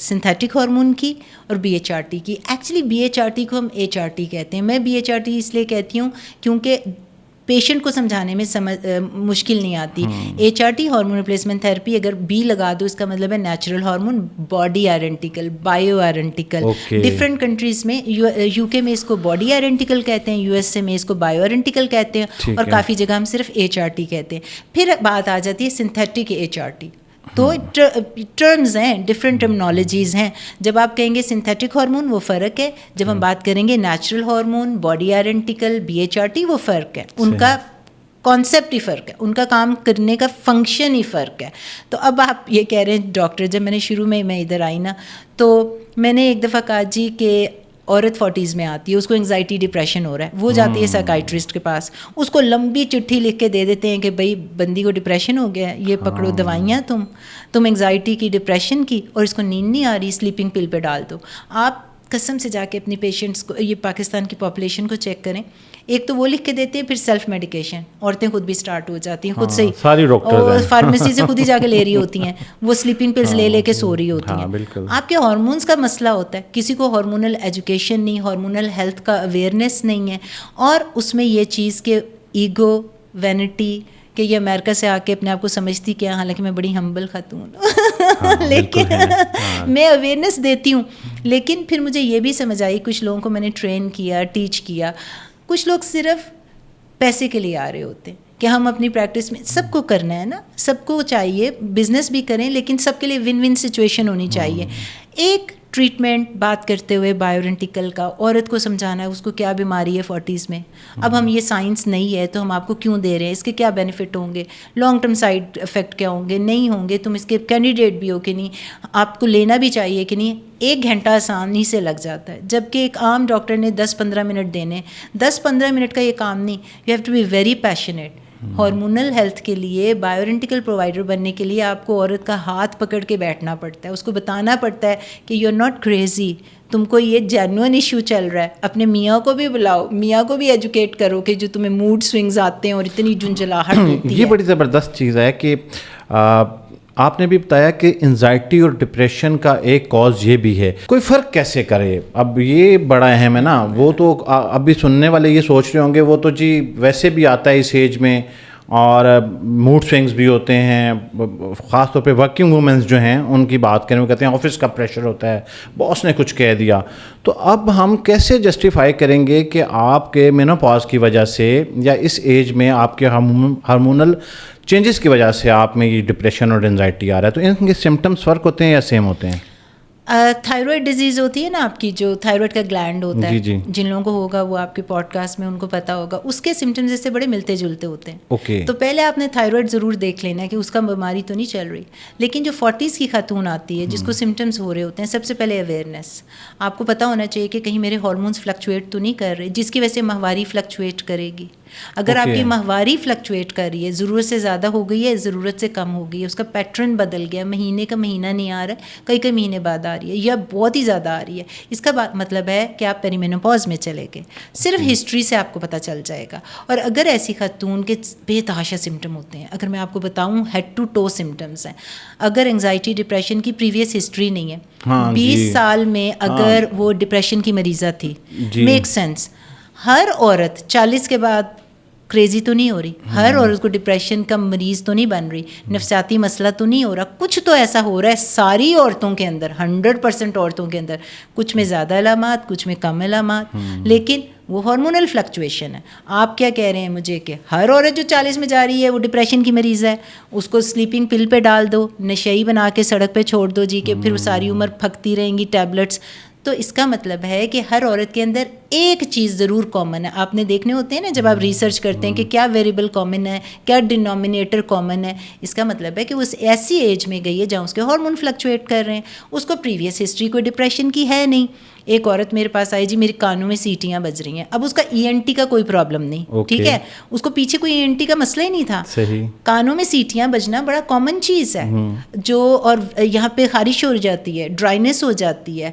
[SPEAKER 1] سنتھیٹک ہارمون کی اور BHRT کی۔ ایکچولی BHRT کو ہم HRT کہتے ہیں، میں BHRT اس لیے کہتی ہوں کیونکہ پیشنٹ کو سمجھانے میں مشکل نہیں آتی۔ HRT ہارمون ریپلیسمنٹ تھراپی اگر B لگا دو، اس کا مطلب ہے natural hormone, body identical, bio identical. Different countries میں، UK میں اس کو باڈی آئیڈینٹیکل کہتے ہیں، USA میں اس کو بایو آئیڈینٹیکل کہتے ہیں، اور کافی جگہ ہم صرف HRT کہتے ہیں۔ پھر بات آ جاتی ہے سنتھیٹک HRT، تو ٹرمز ہیں، ڈفرینٹ ٹرمنالوجیز ہیں۔ جب آپ کہیں گے سنتھیٹک ہارمون وہ فرق ہے، جب ہم بات کریں گے natural hormone, body identical, BHRT وہ فرق ہے، ان کا کانسیپٹ ہی فرق ہے، ان کا کام کرنے کا فنکشن ہی فرق ہے۔ تو اب آپ یہ کہہ رہے ہیں ڈاکٹر، جب میں نے شروع میں ادھر آئی نا، تو میں نے ایک دفعہ کہا جی کہ عورت 40s میں آتی ہے، اس کو انگزائٹی ڈپریشن ہو رہا ہے، وہ جاتی ہے سائیکائٹرسٹ کے پاس، اس کو لمبی چٹھی لکھ کے دے دیتے ہیں کہ بھائی بندی کو ڈپریشن ہو گیا ہے، یہ پکڑو دوائیاں، تم انگزائٹی کی، ڈپریشن کی، اور اس کو نیند نہیں آ رہی، سلیپنگ پل پہ ڈال دو۔ آپ قسم سے جا کے اپنی پیشنٹس کو، یہ پاکستان کی پاپولیشن کو چیک کریں، ایک تو وہ لکھ کے دیتے ہیں، پھر سیلف میڈیکیشن، عورتیں خود بھی سٹارٹ ہو جاتی ہیں خود سے ہی،
[SPEAKER 2] ساری ڈاکٹرز ہیں
[SPEAKER 1] فارمیسی سے خود ہی جا کے لے رہی ہوتی ہیں، وہ سلیپنگ پلز لے کے سو رہی ہوتی ہیں۔ آپ کے ہارمونس کا مسئلہ ہوتا ہے، کسی کو ہارمونل ایجوکیشن نہیں، ہارمونل ہیلتھ کا اویئرنیس نہیں ہے، اور اس میں یہ چیز کہ ایگو، وینٹی، کہ یہ امریکہ سے آ کے اپنے آپ کو سمجھتی کیا، حالانکہ میں بڑی ہمبل خاتون ہوں، لیکن میں اویئرنیس دیتی ہوں۔ لیکن پھر مجھے یہ بھی سمجھ آئی، کچھ لوگوں کو میں نے ٹرین کیا، ٹیچ کیا، کچھ لوگ صرف پیسے کے لیے آ رہے ہوتے ہیں کہ ہم اپنی پریکٹس میں، سب کو کرنا ہے نا، سب کو چاہیے بزنس بھی کریں، لیکن سب کے لیے ون ون سچویشن ہونی چاہیے۔ ایک ٹریٹمنٹ بات کرتے ہوئے بایورنٹیکل کا، عورت کو سمجھانا ہے اس کو کیا بیماری ہے 40s میں، اب ہم یہ سائنس نہیں ہے تو ہم آپ کو کیوں دے رہے ہیں، اس کے کیا بینیفٹ ہوں گے، لانگ ٹرم سائڈ افیکٹ کیا ہوں گے، نہیں ہوں گے، تم اس کے کینڈیڈیٹ بھی ہو کہ نہیں، آپ کو لینا بھی چاہیے کہ نہیں۔ 1 گھنٹہ آسانی سے لگ جاتا ہے، جبکہ ایک عام ڈاکٹر نے 10-15 منٹ دینے، 10-15 منٹ کا یہ کام نہیں، you have to be very passionate. Hormonal health کے لیے، بایورنٹیکل پرووائڈر بننے کے لیے آپ کو عورت کا ہاتھ پکڑ کے بیٹھنا پڑتا ہے، اس کو بتانا پڑتا ہے کہ یو آر ناٹ کریزی، تم کو یہ جینوئن ایشو چل رہا ہے۔ اپنے میاں کو بھی بلاؤ، میاں کو بھی ایجوکیٹ کرو کہ جو تمہیں موڈ سوئنگز آتے ہیں اور اتنی جھنجھلاہٹ ہوتی ہے۔
[SPEAKER 2] یہ بڑی زبردست چیز ہے کہ آپ نے بھی بتایا کہ انزائٹی اور ڈپریشن کا ایک کاز یہ بھی ہے، کوئی فرق کیسے کرے؟ اب یہ بڑا اہم ہے نا، وہ تو اب بھی سننے والے یہ سوچ رہے ہوں گے وہ تو جی ویسے بھی آتا ہے اس ایج میں، اور موڈ سوئنگز بھی ہوتے ہیں، خاص طور پہ ورکنگ وومنز جو ہیں ان کی بات کریں، وہ کہتے ہیں آفس کا پریشر ہوتا ہے، باس نے کچھ کہہ دیا۔ تو اب ہم کیسے جسٹیفائی کریں گے کہ آپ کے مینوپاز کی وجہ سے یا اس ایج میں آپ کے ہارمونل چینجز کی وجہ سے آپ میں یہ ڈپریشن اور انزائٹی آ رہا ہے؟ تو ان کے سمٹمز فرق ہوتے ہیں یا سیم ہوتے ہیں؟
[SPEAKER 1] تھائرائڈ ڈیزیز ہوتی ہے نا آپ کی, جو تھائرائڈ کا گلینڈ ہوتا ہے,
[SPEAKER 2] جی
[SPEAKER 1] جن لوگوں کو ہوگا وہ آپ کے پوڈ کاسٹ میں ان کو پتا ہوگا, اس کے سمٹمز اس سے بڑے ملتے جلتے ہوتے ہیں. تو پہلے آپ نے تھائرائڈ ضرور دیکھ لینا کہ اس کا بیماری تو نہیں چل رہی. لیکن جو 40s کی خاتون آتی ہے جس کو سمٹمز ہو رہے ہوتے ہیں, سب سے پہلے اویئرنیس. آپ کو پتہ ہونا چاہیے کہ کہیں میرے ہارمونس فلکچویٹ تو نہیں کر رہے, جس کی وجہ سے ماہواری فلکچویٹ کرے گی. اگر آپ کی ماہواری فلکچویٹ کر رہی ہے, ضرورت سے زیادہ ہو گئی ہے, ضرورت سے کم ہو گئی ہے, اس کا پیٹرن بدل گیا, مہینے کا مہینہ نہیں آ رہا ہے, کئی مہینے بعد آ رہی ہے یا بہت ہی زیادہ آ رہی ہے, اس کا مطلب ہے کہ آپ پیریمینوپاز میں چلے گئے. صرف ہسٹری سے آپ کو پتہ چل جائے گا. اور اگر ایسی خاتون کے بے تحاشا سمٹم ہوتے ہیں, اگر میں آپ کو بتاؤں ہیڈ ٹو ٹو سمٹمس ہیں, اگر انگزائٹی ڈپریشن کی پریویس ہسٹری نہیں ہے, 20 سال میں اگر وہ ڈپریشن کی مریضہ تھی, میک سینس. ہر عورت 40 کے بعد کریزی تو نہیں ہو رہی, ہر عورت کو ڈپریشن کا مریض تو نہیں بن رہی, نفسیاتی مسئلہ تو نہیں ہو رہا, کچھ تو ایسا ہو رہا ہے ساری عورتوں کے اندر, 100% عورتوں کے اندر, کچھ میں زیادہ علامات, کچھ میں کم علامات, لیکن وہ ہارمونل فلکچویشن ہے. آپ کیا کہہ رہے ہیں مجھے کہ ہر عورت جو 40 میں جا رہی ہے وہ ڈپریشن کی مریض ہے, اس کو سلیپنگ پل پہ ڈال دو, نشئی بنا کے سڑک پہ چھوڑ دو جی, کہ پھر وہ ساری عمر پھکتی رہیں گی ٹیبلٹس. تو اس کا مطلب ہے کہ ہر عورت کے اندر ایک چیز ضرور کامن ہے. آپ نے دیکھنے ہوتے ہیں نا جب آپ ریسرچ کرتے ہیں کہ کیا ویریبل کامن ہے, کیا ڈینومینیٹر کامن ہے. اس کا مطلب ہے کہ وہ ایسی ایج میں گئی ہے جہاں اس کے ہارمون فلکچویٹ کر رہے ہیں, اس کو پریویس ہسٹری کوئی ڈپریشن کی ہے نہیں. ایک عورت میرے پاس آئی, جی میرے کانوں میں سیٹیاں بج رہی ہیں, اب اس کا ENT کا کوئی پرابلم نہیں, ٹھیک ہے, اس کو پیچھے کوئی ENT کا مسئلہ ہی نہیں تھا. کانوں میں سیٹیاں بجنا بڑا کامن چیز ہے جو, اور یہاں پہ خارش ہو جاتی ہے, ڈرائنیس ہو جاتی ہے,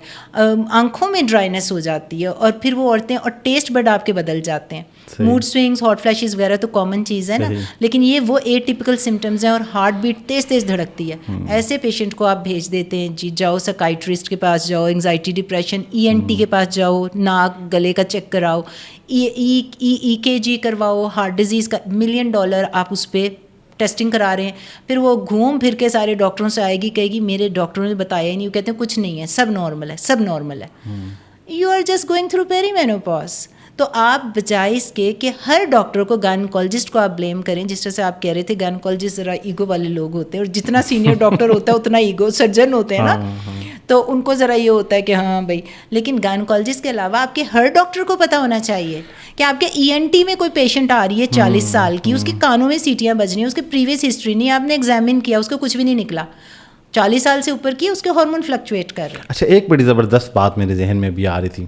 [SPEAKER 1] آنکھوں میں ڈرائنیس ہو جاتی ہے, اور پھر وہ عورتیں, اور ٹیسٹ بڈ آپ کے بدل جاتے ہیں, موڈ سوئنگس, ہاٹ فلیشز وغیرہ تو کامن چیز ہے نا. لیکن یہ وہ اے ٹیپیکل سمٹمز ہیں, اور ہارٹ بیٹ تیز تیز دھڑکتی ہے. ایسے پیشنٹ کو آپ بھیج دیتے ہیں, جی جاؤ سائکائٹرسٹ کے پاس جاؤ, انگزائٹی ڈپریشن, ENT کے پاس جاؤ, ناک گلے کا چیک کراؤ, EKG کرواؤ, ہارٹ ڈیزیز کا $1 ملین آپ اس پہ ٹیسٹنگ کرا رہے ہیں. پھر وہ گھوم پھر کے سارے ڈاکٹروں سے آئے گی, کہے گی میرے ڈاکٹروں نے بتایا ہی نہیں, وہ کہتے ہیں کچھ نہیں ہے, سب نارمل ہے, سب نارمل ہے. You are just going through perimenopause. تو آپ بجائے اس کے کہ ہر ڈاکٹر کو, گائنیکالوجسٹ کو آپ بلیم کریں, جس طرح سے آپ کہہ رہے تھے گائنیکالوجسٹ ذرا ایگو والے لوگ ہوتے ہیں, اور جتنا سینئر ڈاکٹر ہوتا ہے اتنا ایگو, سرجن ہوتے ہیں نا, تو ان کو ذرا یہ ہوتا ہے کہ ہاں بھائی. لیکن گائنیکالوجسٹ کے علاوہ آپ کے ہر ڈاکٹر کو پتہ ہونا چاہیے کہ آپ کے ENT میں کوئی پیشنٹ آ رہی ہے 40 سال کی, اس کے کانوں میں سیٹیاں بج رہی ہیں, اس کے پریویس ہسٹری نہیں, آپ نے ایگزامن کیا, اس کا کچھ بھی نہیں نکلا, 40 سال سے اوپر کی, اس کے ہارمون فلکچویٹ کر رہے ہیں.
[SPEAKER 2] اچھا, ایک بڑی زبردست بات میرے ذہن میں بھی آ رہی تھی.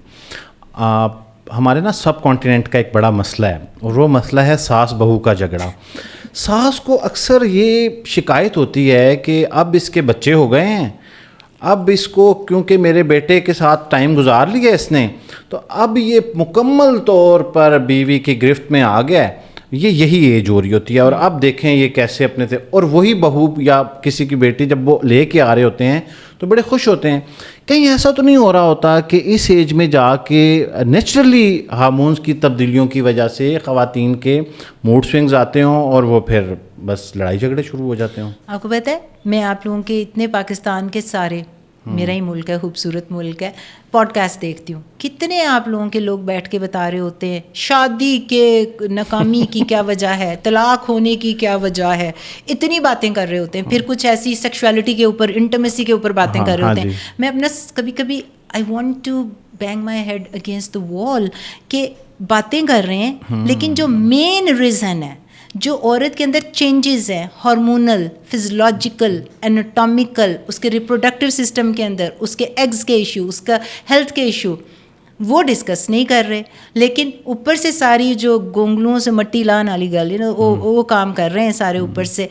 [SPEAKER 2] ہمارے نا سب کانٹیننٹ کا ایک بڑا مسئلہ ہے, اور وہ مسئلہ ہے ساس بہو کا جھگڑا. ساس کو اکثر یہ شکایت ہوتی ہے کہ اب اس کے بچے ہو گئے ہیں, اب اس کو کیونکہ میرے بیٹے کے ساتھ ٹائم گزار لیا اس نے, تو اب یہ مکمل طور پر بیوی کی گرفت میں آ گیا ہے. یہی ایج ہو رہی ہوتی ہے, اور اب دیکھیں یہ کیسے اپنے سے, اور وہی بہو یا کسی کی بیٹی جب وہ لے کے آ رہے ہوتے ہیں تو بڑے خوش ہوتے ہیں. کہیں ایسا تو نہیں ہو رہا ہوتا کہ اس ایج میں جا کے نیچرلی ہارمونز کی تبدیلیوں کی وجہ سے خواتین کے موڈ سوئنگز آتے ہوں, اور وہ پھر بس لڑائی جھگڑے شروع ہو جاتے ہوں؟
[SPEAKER 1] آپ کو پتہ ہے, میں آپ لوگوں کے اتنے پاکستان کے سارے, میرا ہی ملک ہے, خوبصورت ملک ہے, پوڈ کاسٹ دیکھتی ہوں, کتنے آپ لوگوں کے لوگ بیٹھ کے بتا رہے ہوتے ہیں شادی کے ناکامی کی کیا وجہ ہے, طلاق ہونے کی کیا وجہ ہے, اتنی باتیں کر رہے ہوتے ہیں. پھر کچھ ایسی سیکشوالٹی کے اوپر, انٹیمیسی کے اوپر باتیں کر رہے ہوتے ہیں. میں اپنا کبھی کبھی I want to bang my head against the wall کہ باتیں کر رہے ہیں, لیکن جو مین ریزن ہے, جو عورت کے اندر چینجز ہیں, ہارمونل, فزیولوجیکل, اناٹامیکل, اس کے ریپروڈکٹیو سسٹم کے اندر, اس کے ایگز کے ایشو, اس کا ہیلتھ کے ایشو, وہ ڈسکس نہیں کر رہے. لیکن اوپر سے ساری جو گونگلوں سے مٹی لان والی گل ہے نا, وہ کام کر رہے ہیں سارے اوپر سے.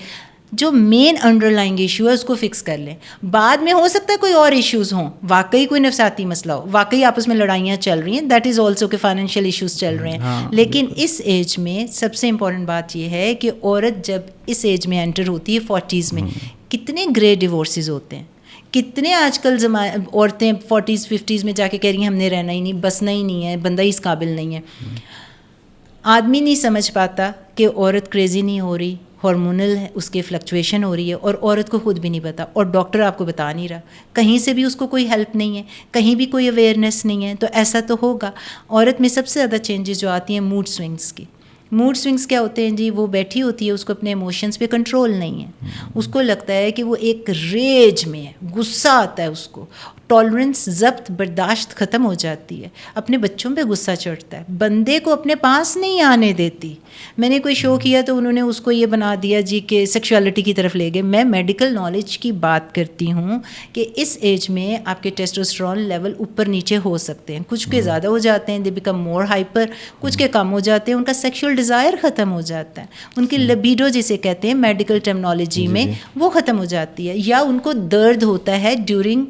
[SPEAKER 1] جو مین انڈر لائنگ ایشو ہے اس کو فکس کر لیں. بعد میں ہو سکتا ہے کوئی اور ایشوز ہوں, واقعی کوئی نفسیاتی مسئلہ ہو, واقعی آپس میں لڑائیاں چل رہی ہیں, دیٹ از آلسو کہ فائنینشیل ایشوز چل رہے ہیں. لیکن اس ایج میں سب سے امپورٹنٹ بات یہ ہے کہ عورت جب اس ایج میں انٹر ہوتی ہے 40s میں, کتنے گرے ڈیورسز ہوتے ہیں, کتنے آج کل عورتیں 40s 50s میں جا کے کہہ رہی ہیں ہم نے رہنا ہی نہیں, بسنا ہی نہیں ہے, بندہ ہی اس قابل نہیں ہے. آدمی نہیں سمجھ پاتا کہ عورت کریزی نہیں ہو رہی, ہارمونل ہے, اس کے فلکچویشن ہو رہی ہے, اور عورت کو خود بھی نہیں پتا, اور ڈاکٹر آپ کو بتا نہیں رہا, کہیں سے بھی اس کو کوئی ہیلپ نہیں ہے, کہیں بھی کوئی اویئرنیس نہیں ہے. تو ایسا تو ہوگا. عورت میں سب سے زیادہ چینجز جو آتی ہیں موڈ سوئنگس کی. موڈ سوئنگس کیا ہوتے ہیں جی, وہ بیٹھی ہوتی ہے, اس کو اپنے ایموشنس پہ کنٹرول نہیں ہے, اس کو لگتا ہے کہ وہ ایک ریج میں ہے, غصہ آتا ہے اس کو, ٹالرنس ضبط برداشت ختم ہو جاتی ہے, اپنے بچوں پہ غصہ چڑھتا ہے, بندے کو اپنے پاس نہیں آنے دیتی. میں نے کوئی شو کیا تو انہوں نے اس کو یہ بنا دیا جی کہ سیکشوالٹی کی طرف لے گئے. میں میڈیکل نالج کی بات کرتی ہوں کہ اس ایج میں آپ کے ٹیسٹوسٹرون لیول اوپر نیچے ہو سکتے ہیں, کچھ کے زیادہ ہو جاتے ہیں, دے بیکم مور ہائپر, کچھ کے کم ہو جاتے ہیں, ان کا سیکشول ڈیزائر ختم ہو جاتا ہے, ان کی لبیڈو جسے کہتے ہیں میڈیکل ٹرمنالوجی میں وہ ختم ہو جاتی ہے, یا ان کو درد ہوتا ہے ڈیورنگ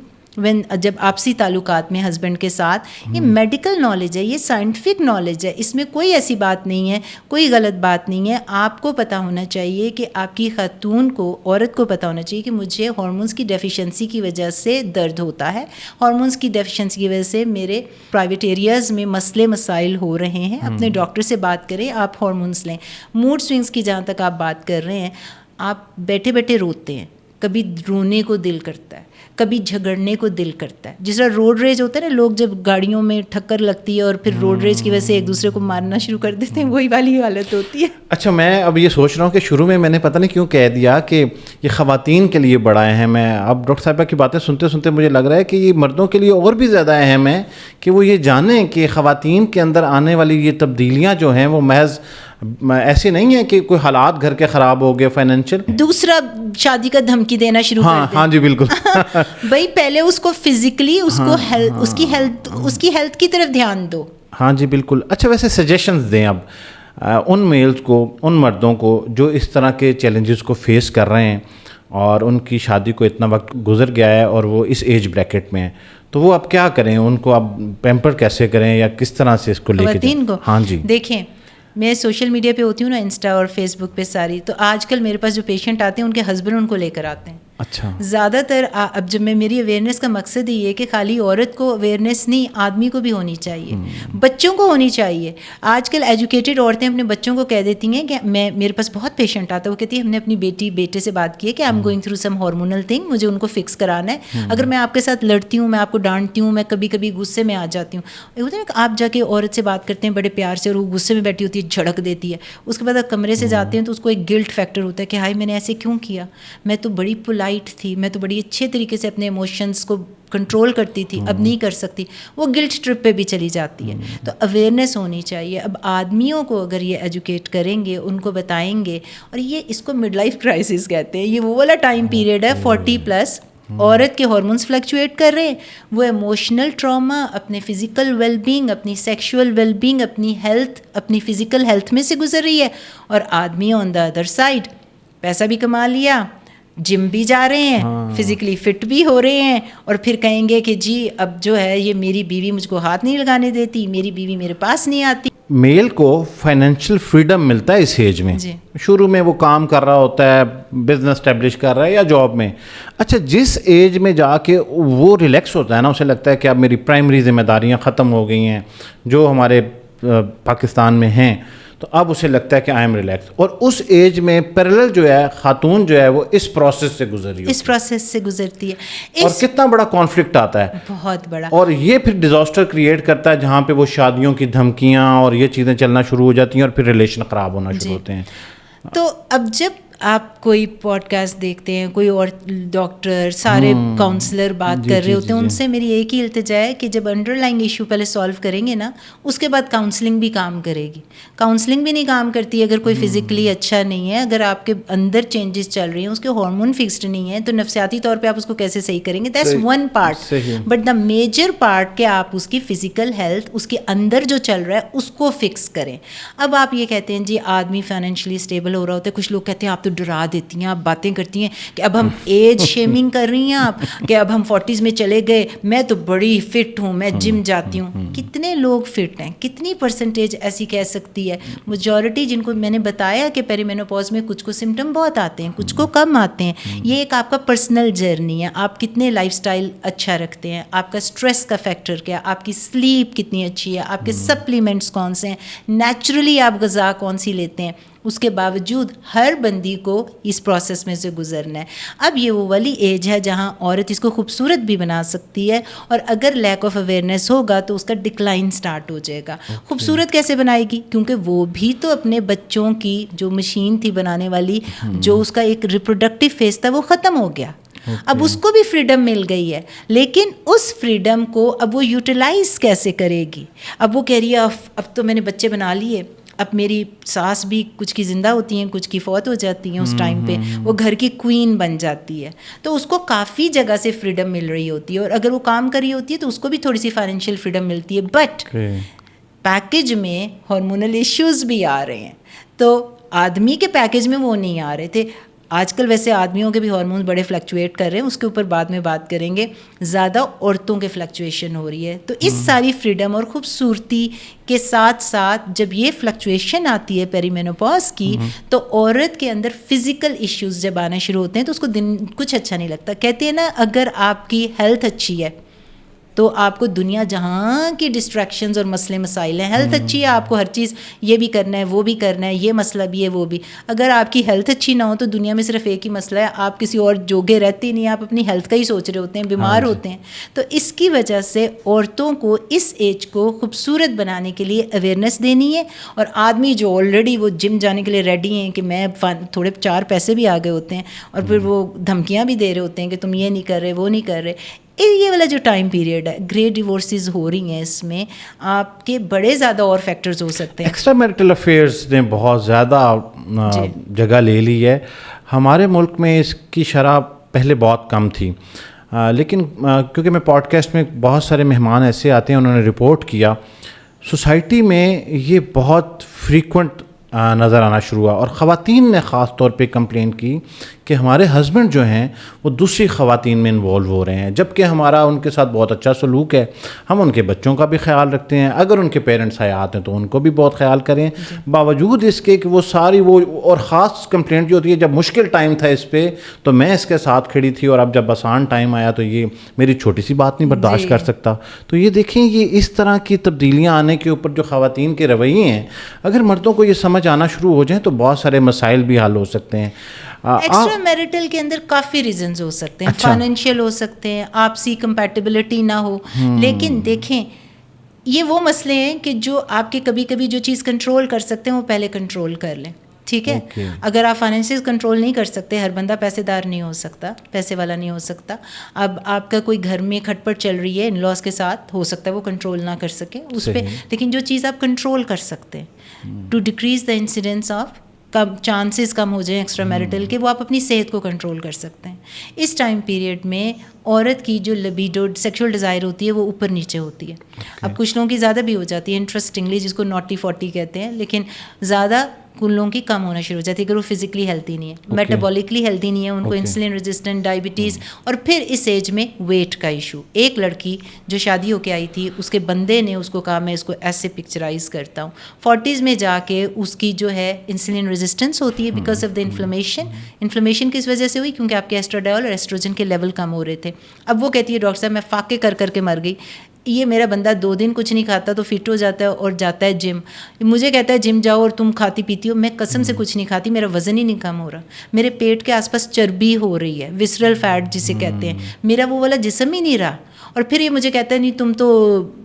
[SPEAKER 1] جب آپسی تعلقات میں ہسبینڈ کے ساتھ. یہ میڈیکل نالج ہے, یہ سائنٹیفک نالج ہے, اس میں کوئی ایسی بات نہیں ہے, کوئی غلط بات نہیں ہے. آپ کو پتہ ہونا چاہیے کہ آپ کی خاتون کو, عورت کو پتہ ہونا چاہیے کہ مجھے ہارمونس کی ڈیفیشنسی کی وجہ سے درد ہوتا ہے, ہارمونس کی ڈیفیشنسی کی وجہ سے میرے پرائیویٹ ایریاز میں مسئلے مسائل ہو رہے ہیں. اپنے ڈاکٹر سے بات کریں, آپ ہارمونس لیں. موڈ سوئنگس کی جہاں تک آپ بات کر رہے ہیں, آپ بیٹھے بیٹھے روتے ہیں, کبھی رونے کو دل کرتا ہے, کبھی جھگڑنے کو دل کرتا ہے. جس طرح روڈ ریج ہوتا ہے نا, لوگ جب گاڑیوں میں ٹھکر لگتی ہے اور پھر روڈ ریج کی وجہ سے ایک دوسرے کو مارنا شروع کر دیتے ہیں, وہی والی حالت ہوتی ہے.
[SPEAKER 2] اچھا, میں اب یہ سوچ رہا ہوں کہ شروع میں نے پتہ نہیں کیوں کہہ دیا کہ یہ خواتین کے لیے بڑا اہم ہے. اب ڈاکٹر صاحبہ کی باتیں سنتے سنتے مجھے لگ رہا ہے کہ یہ مردوں کے لیے اور بھی زیادہ اہم ہے کہ وہ یہ جانیں کہ خواتین کے اندر آنے والی یہ تبدیلیاں جو ہیں وہ محض ایسی نہیں ہے کہ کوئی حالات گھر کے خراب ہو گئے فائنینشیل,
[SPEAKER 1] دوسرا شادی کا دھمکی دینا شروع کر دیں.
[SPEAKER 2] ہاں جی بالکل.
[SPEAKER 1] بھائی پہلے اس کو فزیکلی اس کی ہیلتھ کی طرف دھیان دو.
[SPEAKER 2] ہاں جی بالکل. اچھا, ویسے سجیشنز دیں اب ان میلز کو, ان مردوں کو جو اس طرح کے چیلنجز کو فیس کر رہے ہیں اور ان کی شادی کو اتنا وقت گزر گیا ہے اور وہ اس ایج بریکٹ میں ہیں, تو وہ اب کیا کریں, ان کو اب پیمپر کیسے کریں یا کس طرح سے اس کو لے کے
[SPEAKER 1] خواتین کو؟
[SPEAKER 2] ہاں جی
[SPEAKER 1] دیکھیں, میں سوشل میڈیا پہ ہوتی ہوں نا, انسٹا اور فیس بک پہ ساری, تو آج کل میرے پاس جو پیشنٹ آتے ہیں ان کے ہسبینڈ ان کو لے کر آتے ہیں.
[SPEAKER 2] اچھا,
[SPEAKER 1] زیادہ تر اب جب میری اویئرنیس کا مقصد ہی ہے کہ خالی عورت کو اویئرنیس نہیں, آدمی کو بھی ہونی چاہیے, بچوں کو ہونی چاہیے. آج کل ایجوکیٹڈ عورتیں اپنے بچوں کو کہہ دیتی ہیں کہ میرے پاس بہت پیشنٹ آتا ہے, وہ کہتی ہے ہم نے اپنی بیٹے سے بات کی ہے کہ I am going through some hormonal thing, مجھے ان کو فکس کرانا ہے. اگر میں آپ کے ساتھ لڑتی ہوں, میں آپ کو ڈانٹتی ہوں, میں کبھی کبھی غصے میں آ جاتی ہوں, یہ ہوتا ہے نا کہ آپ جا کے عورت سے بات کرتے ہیں بڑے پیار سے اور وہ غصے میں بیٹھی ہوتی ہے, جھڑک دیتی ہے, اس کے بعد آپ کمرے سے جاتے ہیں تو اس کو ایک گلٹ فیکٹر ہوتا ہے کہ ہائی میں نے ایسے کیوں کیا, میں تو بڑی پولائٹ تھی, میں تو بڑی اچھے طریقے سے اپنے ایموشنس کو کنٹرول کرتی تھی, اب نہیں کر سکتی, وہ گلٹ ٹرپ پہ بھی چلی جاتی ہے. تو اویئرنیس ہونی چاہیے. اب آدمیوں کو اگر یہ ایجوکیٹ کریں گے, ان کو بتائیں گے, اور یہ اس کو مڈ لائف کرائسس کہتے ہیں, یہ وہ والا ٹائم پیریڈ ہے 40+, عورت کے ہارمونس فلیکچویٹ کر رہے ہیں, وہ ایموشنل ٹراما, اپنے فزیکل ویل بینگ, اپنی سیکشول ویل بینگ, اپنی ہیلتھ, اپنی فزیکل ہیلتھ میں سے گزر رہی ہے, اور آدمی آن دا ادر سائڈ پیسہ بھی کما لیا, جم بھی جا رہے ہیں, فزیکلی فٹ بھی ہو رہے ہیں, اور پھر کہیں گے کہ جی اب جو ہے یہ میری بیوی مجھ کو ہاتھ نہیں لگانے دیتی, میری بیوی میرے پاس نہیں آتی.
[SPEAKER 2] میل کو فائنینشیل فریڈم ملتا ہے اس ایج میں.
[SPEAKER 1] جی.
[SPEAKER 2] شروع میں وہ کام کر رہا ہوتا ہے, بزنس اسٹیبلش کر رہا ہے یا جاب میں. اچھا, جس ایج میں جا کے وہ ریلیکس ہوتا ہے نا, اسے لگتا ہے کہ اب میری پرائمری ذمہ داریاں ختم ہو گئی ہیں جو ہمارے پاکستان میں ہیں, تو اب اسے لگتا ہے کہ آئی ایم ریلیکس. اور اس ایج میں پیرلل جو ہے خاتون جو ہے وہ اس پروسیس سے گزر رہی ہے,
[SPEAKER 1] اس پروسیس سے گزرتی ہے,
[SPEAKER 2] اور کتنا بڑا کانفلکٹ آتا ہے,
[SPEAKER 1] بہت بڑا.
[SPEAKER 2] اور یہ پھر ڈیزاسٹر کریٹ کرتا ہے جہاں پہ وہ شادیوں کی دھمکیاں اور یہ چیزیں چلنا شروع ہو جاتی ہیں اور پھر ریلیشن خراب ہونا شروع ہوتے ہیں.
[SPEAKER 1] تو اب جب آپ کوئی پوڈ کاسٹ دیکھتے ہیں, کوئی اور ڈاکٹر, سارے کاؤنسلر بات کر رہے ہوتے ہیں, ان سے میری ایک ہی التجا ہے کہ جب انڈر لائنگ ایشو پہلے سالو کریں گے نا, اس کے بعد کاؤنسلنگ بھی کام کرے گی. کاؤنسلنگ بھی نہیں کام کرتی اگر کوئی فزیکلی اچھا نہیں ہے, اگر آپ کے اندر چینجز چل رہی ہیں, اس کے ہارمون فکسڈ نہیں ہیں, تو نفسیاتی طور پہ آپ اس کو کیسے صحیح کریں گے؟ That's one part, but the major part کہ آپ اس کی فزیکل ہیلتھ, اس کے اندر جو چل رہا ہے اس کو فکس کریں. اب آپ یہ کہتے ہیں جی آدمی فائنینشلی اسٹیبل ہو رہا ہوتا ہے, کچھ لوگ کہتے ہیں آپ تو ڈرا دیتی ہیں, آپ باتیں کرتی ہیں کہ اب ہم ایج شیمنگ کر رہی ہیں آپ, کہ اب ہم 40s میں چلے گئے, میں تو بڑی فٹ ہوں, میں جم جاتی ہوں. کتنے لوگ فٹ ہیں, کتنی پرسنٹیج ایسی کہہ سکتی ہے؟ میجورٹی جن کو میں نے بتایا کہ پیری مینوپاز میں کچھ کو سمٹم بہت آتے ہیں, کچھ کو کم آتے ہیں. یہ ایک آپ کا پرسنل جرنی ہے, آپ کتنے لائف سٹائل اچھا رکھتے ہیں, آپ کا اسٹریس کا فیکٹر کیا, آپ کی سلیپ کتنی اچھی ہے, آپ کے سپلیمنٹس کون سے ہیں, نیچرلی آپ غذا کون سی لیتے ہیں. اس کے باوجود ہر بندی کو اس پروسیس میں سے گزرنا ہے. اب یہ وہ والی ایج ہے جہاں عورت اس کو خوبصورت بھی بنا سکتی ہے, اور اگر لیک آف اویئرنیس ہوگا تو اس کا ڈکلائن سٹارٹ ہو جائے گا. خوبصورت کیسے بنائے گی؟ کیونکہ وہ بھی تو اپنے بچوں کی جو مشین تھی بنانے والی, جو اس کا ایک ریپروڈکٹیو فیز تھا وہ ختم ہو گیا. اب اس کو بھی فریڈم مل گئی ہے, لیکن اس فریڈم کو اب وہ یوٹیلائز کیسے کرے گی؟ اب وہ کہہ رہی ہے اب تو میں نے بچے بنا لیے, اب میری ساس بھی کچھ کی زندہ ہوتی ہیں, کچھ کی فوت ہو جاتی ہیں, اس ٹائم پہ وہ گھر کی کوئین بن جاتی ہے, تو اس کو کافی جگہ سے فریڈم مل رہی ہوتی ہے, اور اگر وہ کام کر رہی ہوتی ہے تو اس کو بھی تھوڑی سی فائنینشیل فریڈم ملتی ہے. بٹ پیکیج میں ہارمونل ایشوز بھی آ رہے ہیں, تو آدمی کے پیکیج میں وہ نہیں آ رہے تھے. آج کل ویسے آدمیوں کے بھی ہارمونز بڑے فلکچویٹ کر رہے ہیں, اس کے اوپر بعد میں بات کریں گے. زیادہ عورتوں کے فلکچویشن ہو رہی ہے, تو اس ساری فریڈم اور خوبصورتی کے ساتھ ساتھ جب یہ فلکچویشن آتی ہے پیری مینوپاز کی, تو عورت کے اندر فزیکل ایشوز جب آنا شروع ہوتے ہیں تو اس کو دن کچھ اچھا نہیں لگتا. کہتے ہیں نا, اگر آپ کی ہیلتھ اچھی ہے تو آپ کو دنیا جہاں کی ڈسٹریکشنز اور مسئلے مسائل ہیں, ہیلتھ اچھی ہے آپ کو ہر چیز یہ بھی کرنا ہے وہ بھی کرنا ہے, یہ مسئلہ بھی ہے وہ بھی. اگر آپ کی ہیلتھ اچھی نہ ہو تو دنیا میں صرف ایک ہی مسئلہ ہے, آپ کسی اور جوگے رہتے ہی نہیں, آپ اپنی ہیلتھ کا ہی سوچ رہے ہوتے ہیں, بیمار ہوتے ہیں. تو اس کی وجہ سے عورتوں کو اس ایج کو خوبصورت بنانے کے لیے اویئرنیس دینی ہے, اور آدمی جو آلریڈی وہ جم جانے کے لیے ریڈی ہیں کہ میں تھوڑے 4 پیسے بھی آگے ہوتے ہیں, اور پھر وہ دھمکیاں بھی دے رہے ہوتے ہیں کہ تم یہ نہیں کر رہے وہ نہیں کر رہے. یہ والا جو ٹائم پیریڈ ہے, گریٹ ڈیورسز ہو رہی ہیں, اس میں آپ کے بڑے زیادہ اور فیکٹرز ہو سکتے ہیں.
[SPEAKER 2] ایکسٹرا میرٹل افیئرز نے بہت زیادہ جگہ لے لی ہے. ہمارے ملک میں اس کی شرح پہلے بہت کم تھی, لیکن کیونکہ میں پوڈ کاسٹ میں بہت سارے مہمان ایسے آتے ہیں, انہوں نے رپورٹ کیا سوسائٹی میں یہ بہت فریکوینٹ نظر آنا شروع ہوا, اور خواتین نے خاص طور پہ کمپلین کی کہ ہمارے ہسبینڈ جو ہیں وہ دوسری خواتین میں انوالو ہو رہے ہیں, جبکہ ہمارا ان کے ساتھ بہت اچھا سلوک ہے, ہم ان کے بچوں کا بھی خیال رکھتے ہیں, اگر ان کے پیرنٹس حیات ہیں تو ان کو بھی بہت خیال کریں. باوجود اس کے کہ وہ ساری وہ, اور خاص کمپلینٹ جو ہوتی ہے جب مشکل ٹائم تھا اس پہ تو میں اس کے ساتھ کھڑی تھی, اور اب جب آسان ٹائم آیا تو یہ میری چھوٹی سی بات نہیں برداشت کر سکتا. تو یہ دیکھیں, یہ اس طرح کی تبدیلیاں آنے کے اوپر جو خواتین کے رویے ہیں, اگر مردوں کو یہ سمجھ آنا شروع ہو جائیں تو بہت سارے مسائل بھی حل ہو سکتے ہیں.
[SPEAKER 1] ایکسٹرا میرٹل کے اندر کافی ریزنز ہو سکتے ہیں, فائنینشیل ہو سکتے ہیں, آپسی کمپیٹیبلٹی نہ ہو, لیکن دیکھیں یہ وہ مسئلے ہیں کہ جو آپ کے کبھی کبھی جو چیز کنٹرول کر سکتے ہیں وہ پہلے کنٹرول کر لیں, ٹھیک ہے. اگر آپ فائنینسز کنٹرول نہیں کر سکتے, ہر بندہ پیسے دار نہیں ہو سکتا, پیسے والا نہیں ہو سکتا. اب آپ کا کوئی گھر میں کھٹ پٹ چل رہی ہے ان لاس کے ساتھ, ہو سکتا ہے وہ کنٹرول نہ کر سکے اس پہ, لیکن جو چیز آپ کنٹرول کر سکتے ہیں to decrease the incidence of chances کم ہو جائیں ایکسٹرا میرٹل کے, وہ آپ اپنی صحت کو کنٹرول کر سکتے ہیں. اس ٹائم پیریڈ میں عورت کی جو لبیڈو سیکشول ڈیزائر ہوتی ہے وہ اوپر نیچے ہوتی ہے. اب کچھ لوگوں کی زیادہ بھی ہو جاتی ہے انٹرسٹنگلی, جس کو نوٹی 40 کہتے ہیں, لیکن زیادہ کن لوگوں کی کم ہونا شروع ہو جاتی ہے اگر وہ فزیکلی ہیلتھی نہیں ہے, میٹابولکلی ہیلتھی نہیں ہے, ان کو انسولین ریزسٹنٹ ڈائبٹیز, اور پھر اس ایج میں ویٹ کا ایشو. ایک لڑکی جو شادی ہو کے آئی تھی, اس کے بندے نے اس کو کہا میں اس کو ایسے پکچرائز کرتا ہوں, 40s میں جا کے اس کی جو ہے انسولین ریزسٹنس ہوتی ہے بیکاز آف دا انفلیمیشن کس وجہ سے ہوئی, کیونکہ آپ کے ایسٹراڈائول اور ایسٹروجن کے لیول کم ہو رہے تھے. اب وہ کہتی ہے ڈاکٹر صاحب میں فاقے کر کر کے مر گئی, یہ میرا بندہ 2 دن کچھ نہیں کھاتا تو فٹ ہو جاتا ہے اور جاتا ہے جم, مجھے کہتا ہے جم جاؤ اور تم کھاتی پیتی ہو, میں قسم سے کچھ نہیں کھاتی, میرا وزن ہی نہیں کم ہو رہا, میرے پیٹ کے آس پاس چربی ہو رہی ہے, وسرل فیٹ جسے کہتے ہیں, میرا وہ والا جسم ہی نہیں رہا. اور پھر یہ مجھے کہتا ہے نہیں تم تو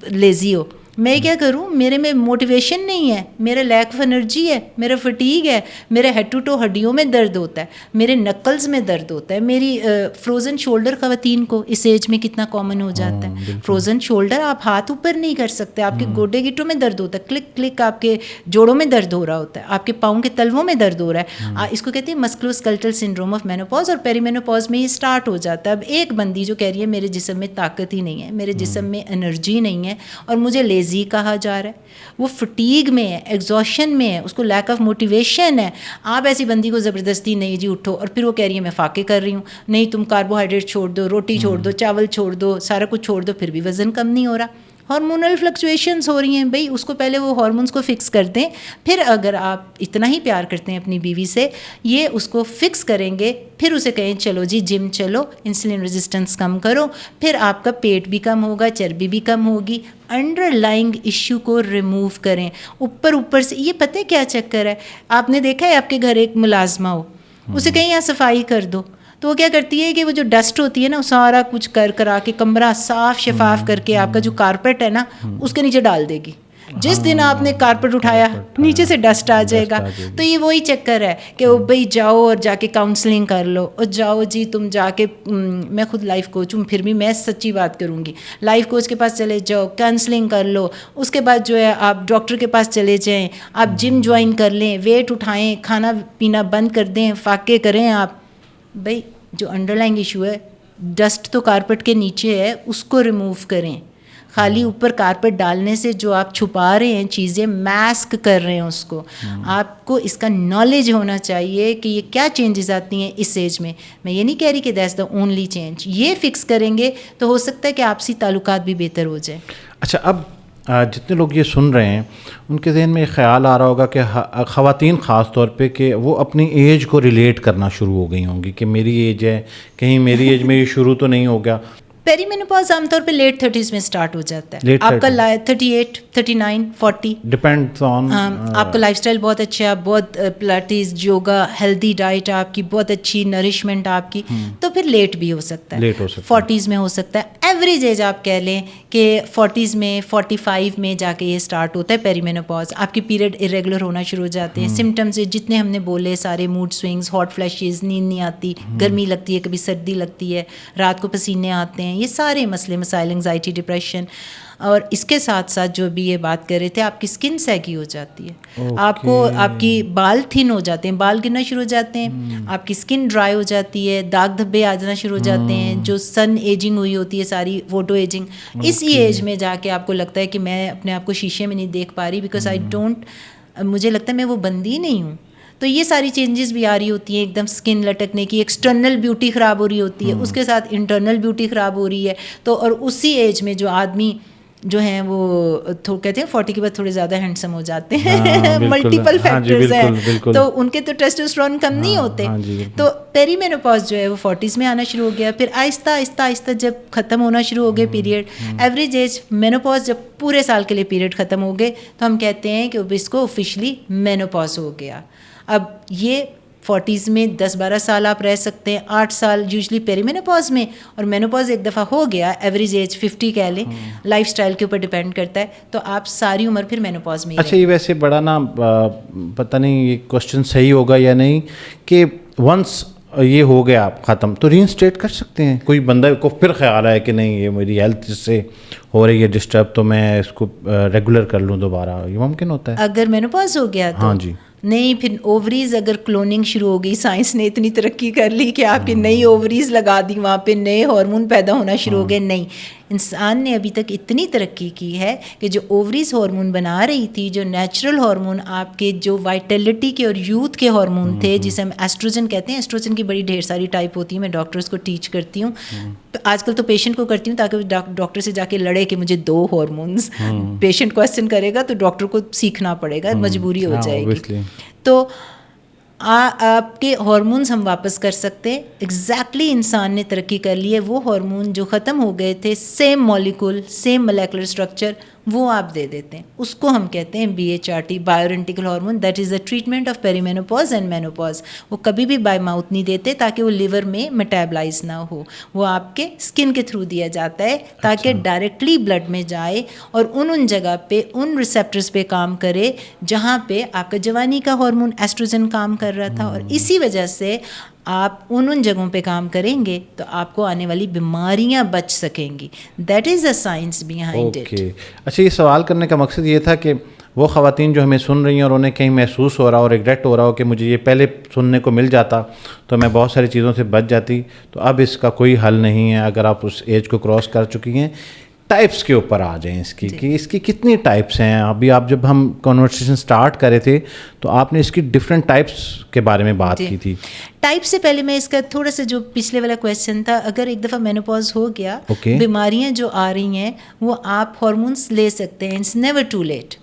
[SPEAKER 1] لیزی ہو. میں کیا کروں, میرے میں موٹیویشن نہیں ہے, میرا لیک آف انرجی ہے, میرا فٹیگ ہے, میرے ہیڈ ٹو ٹو ہڈیوں میں درد ہوتا ہے, میرے نکلز میں درد ہوتا ہے, میری فروزن شولڈر خواتین کو اس ایج میں کتنا کامن ہو جاتا ہے. فروزن شولڈر, آپ ہاتھ اوپر نہیں کر سکتے, آپ کے گوڈے گٹوں میں درد ہوتا ہے, کلک کلک آپ کے جوڑوں میں درد ہو رہا ہوتا ہے, آپ کے پاؤں کے تلووں میں درد ہو رہا ہے. اس کو کہتے ہیں مسکلوسکلٹل سنڈروم آف مینوپاز, اور پیری مینوپاز میں یہ اسٹارٹ ہو جاتا ہے. اب ایک بندی جو کہہ رہی ہے میرے جسم میں طاقت ہی نہیں ہے, میرے جسم میں انرجی نہیں ہے, اور مجھے لیزی کہا جا رہا ہے, وہ فٹیگ میں ہے, ایگزاشن میں ہے, اس کو لیک آف موٹیویشن ہے. آپ ایسی بندی کو زبردستی نہیں جی اٹھو, اور پھر وہ کہہ رہی ہے میں فاقے کر رہی ہوں, نہیں تم کاربوہائیڈریٹ چھوڑ دو, روٹی چھوڑ دو, چاول چھوڑ دو, سارا کچھ چھوڑ دو, پھر بھی وزن کم نہیں ہو رہا. ہارمونل فلکچویشنز ہو رہی ہیں بھائی, اس کو پہلے وہ ہارمونس کو فکس کر دیں. پھر اگر آپ اتنا ہی پیار کرتے ہیں اپنی بیوی سے, یہ اس کو فکس کریں گے, پھر اسے کہیں چلو جی جم چلو, انسولین ریزسٹنس کم کرو, پھر آپ کا پیٹ بھی کم ہوگا, چربی بھی کم ہوگی. انڈر لائنگ ایشو کو ریموو کریں. اوپر سے یہ پتہ ہے کیا چکر ہے, آپ نے دیکھا ہے آپ کے گھر ایک ملازمہ ہو, اسے کہیں یہاں صفائی کر دو, تو وہ کیا کرتی ہے کہ وہ جو ڈسٹ ہوتی ہے نا, سارا کچھ کرا کے کمرہ صاف شفاف کر کے آپ کا جو کارپیٹ ہے نا اس کے نیچے ڈال دے گی. جس دن آپ نے کارپیٹ اٹھایا نیچے سے ڈسٹ آ جائے گا. تو یہ وہی چکر ہے کہ بھائی جاؤ اور جا کے کاؤنسلنگ کر لو, اور جاؤ جی تم جا کے, میں خود لائف کوچ ہوں پھر بھی میں سچی بات کروں گی, لائف کوچ کے پاس چلے جاؤ, کاؤنسلنگ کر لو, اس کے بعد جو ہے آپ ڈاکٹر کے پاس چلے جائیں, آپ جم جوائن کر لیں, ویٹ اٹھائیں, کھانا پینا بند کر دیں, فاقے کریں آپ. بھائی جو انڈر لائنگ ایشو ہے, ڈسٹ تو کارپیٹ کے نیچے ہے, اس کو ریموو کریں. خالی اوپر کارپیٹ ڈالنے سے جو آپ چھپا رہے ہیں چیزیں, ماسک کر رہے ہیں اس کو. آپ کو اس کا نالج ہونا چاہیے کہ یہ کیا چینجز آتی ہیں اس ایج میں. میں یہ نہیں کہہ رہی کہ دیٹس دا اونلی چینج, یہ فکس کریں گے تو ہو سکتا ہے کہ آپسی تعلقات بھی بہتر ہو جائیں.
[SPEAKER 2] اچھا, اب جتنے لوگ یہ سن رہے ہیں ان کے ذہن میں یہ خیال آ رہا ہوگا کہ خواتین خاص طور پہ کہ وہ اپنی ایج کو ریلیٹ کرنا شروع ہو گئی ہوں گی کہ میری ایج ہے, کہیں میری ایج میں یہ شروع تو نہیں ہو گیا.
[SPEAKER 1] پیری مینوپاز عام طور پہ لیٹ 30s میں اسٹارٹ ہو جاتا ہے. آپ کا 38, 39, 40
[SPEAKER 2] ڈپینڈس آن
[SPEAKER 1] آپ کا لائف اسٹائل بہت اچھا ہے, آپ بہت پلاٹیز, یوگا, ہیلدی ڈائٹ آپ کی, بہت اچھی نرشمنٹ آپ کی, تو پھر لیٹ بھی ہو سکتا ہے, 40s میں ہو سکتا ہے. ایوریج ایج آپ کہہ لیں کہ 40s میں, 45 میں جا کے یہ اسٹارٹ ہوتا ہے پیری مینوپاز. آپ کی پیریڈ ارریگولر ہونا شروع ہو جاتے ہیں. سمٹمز جتنے ہم نے بولے سارے, موڈ سوئنگز, ہاٹ فلیشز, نیند نہیں آتی, گرمی لگتی ہے, کبھی سردی لگتی ہے, رات کو پسینے آتے ہیں, یہ سارے مسئلے مسائل, انگزائٹی, ڈپریشن. اور اس کے ساتھ ساتھ جو بھی یہ بات کر رہے تھے, آپ کی اسکن سیگی ہو جاتی ہے, آپ کو آپ کی بال تھن ہو جاتے ہیں, بال گرنا شروع ہو جاتے ہیں, آپ کی اسکن ڈرائی ہو جاتی ہے, داغ دھبے آ جانا شروع ہو جاتے ہیں, جو سن ایجنگ ہوئی ہوتی ہے ساری, فوٹو ایجنگ. اسی ایج میں جا کے آپ کو لگتا ہے کہ میں اپنے آپ کو شیشے میں نہیں دیکھ پا رہی, بیکاز مجھے لگتا ہے میں وہ بندی نہیں ہوں. تو یہ ساری چینجز بھی آ رہی ہوتی ہیں, ایک دم اسکن لٹکنے کی, ایکسٹرنل بیوٹی خراب ہو رہی ہوتی ہے, اس کے ساتھ انٹرنل بیوٹی خراب ہو رہی ہے. تو اور اسی ایج میں جو آدمی جو ہیں وہ کہتے ہیں 40 کے بعد تھوڑے زیادہ ہینڈسم ہو جاتے ہیں, ملٹیپل فیکٹرز ہیں, تو ان کے تو ٹیسٹوسٹرون کم نہیں ہوتے. تو پیری مینوپاز جو ہے وہ 40s میں آنا شروع ہو گیا. پھر آہستہ آہستہ آہستہ جب ختم ہونا شروع ہو گئے پیریڈ, ایوریج ایج مینوپاز جب پورے سال کے لیے پیریڈ ختم ہو گئے, تو ہم کہتے ہیں کہ اس کو آفیشلی مینوپاز ہو گیا. اب یہ 40s میں 10-12 سال آپ رہ سکتے ہیں, 8 سال یوزلی پیری مینوپاز میں, اور مینوپاز ایک دفعہ ہو گیا, ایوریج ایج 50 کہہ لیں, لائف اسٹائل کے اوپر ڈپینڈ کرتا ہے, تو آپ ساری عمر پھر مینوپاز میں.
[SPEAKER 2] اچھا, یہ ویسے بڑا نا پتہ نہیں یہ کوشچن صحیح ہوگا یا نہیں کہ ونس یہ ہو گیا ختم تو ری انسٹیٹ کر سکتے ہیں؟ کوئی بندہ کو پھر خیال آیا کہ نہیں یہ میری ہیلتھ اس سے ہو رہی ہے ڈسٹرب, تو میں اس کو ریگولر کر لوں دوبارہ, یہ ممکن ہوتا ہے
[SPEAKER 1] اگر مینوپاز ہو گیا تو؟
[SPEAKER 2] ہاں جی.
[SPEAKER 1] نہیں, پھر اووریز اگر کلوننگ شروع ہو گئی, سائنس نے اتنی ترقی کر لی کہ آپ کی نئی اووریز لگا دی, وہاں پہ نئے ہارمون پیدا ہونا شروع ہو گئے. نہیں, انسان نے ابھی تک اتنی ترقی کی ہے کہ جو اووریز ہارمون بنا رہی تھی, جو نیچرل ہارمون آپ کے جو وائٹلٹی کے اور یوتھ کے ہارمون تھے, جسے ہم ایسٹروجن کہتے ہیں, ایسٹروجن کی بڑی ڈھیر ساری ٹائپ ہوتی ہیں, میں ڈاکٹرز کو ٹیچ کرتی ہوں, آج کل تو پیشنٹ کو کرتی ہوں تاکہ ڈاکٹر سے جا کے لڑے کہ مجھے 2 ہارمونز. پیشنٹ کویسچن کرے گا تو ڈاکٹر کو سیکھنا پڑے گا, مجبوری ہو جائے گی. تو آپ کے ہارمونز ہم واپس کر سکتے. ایگزیکٹلی انسان نے ترقی کر لی ہے, وہ ہارمون جو ختم ہو گئے تھے, same molecule, same molecular structure, وہ آپ دے دیتے ہیں. اس کو ہم کہتے ہیں BHRT, bioidentical hormone. That is a treatment of perimenopause and menopause. وہ کبھی بھی بائی ماؤتھ نہیں دیتے تاکہ وہ لیور میں میٹابلائز نہ ہو, وہ آپ کے اسکن کے تھرو دیا جاتا ہے تاکہ ڈائریکٹلی بلڈ میں جائے اور ان جگہ پہ ان ریسیپٹرز پہ کام کرے جہاں پہ آپ کا جوانی کا ہارمون ایسٹروجن کام کر رہا تھا, اور اسی وجہ سے آپ ان جگہوں پہ کام کریں گے تو آپ کو آنے والی بیماریاں بچ سکیں گی. That is a science behind it.
[SPEAKER 2] اچھا, یہ سوال کرنے کا مقصد یہ تھا کہ وہ خواتین جو ہمیں سن رہی ہیں اور انہیں کہیں محسوس ہو رہا ہو, ریگریٹ ہو رہا ہو کہ مجھے یہ پہلے سننے کو مل جاتا تو میں بہت ساری چیزوں سے بچ جاتی, تو اب اس کا کوئی حل نہیں ہے اگر آپ اس ایج کو کراس کر چکی ہیں. ٹائپس کے اوپر آ جائیں اس کی کہ اس کی کتنی ٹائپس ہیں. ابھی آپ جب ہم کنورسیشن سٹارٹ کرے تھے تو آپ نے اس کی ڈفرینٹ ٹائپس کے بارے میں بات کی تھی.
[SPEAKER 1] ٹائپ سے پہلے میں اس کا تھوڑا سا جو پچھلے والا کویشچن تھا, اگر ایک دفعہ مینوپاز ہو گیا, بیماریاں جو آ رہی ہیں وہ آپ ہارمونس لے سکتے ہیں, اٹس نیور ٹو لیٹ.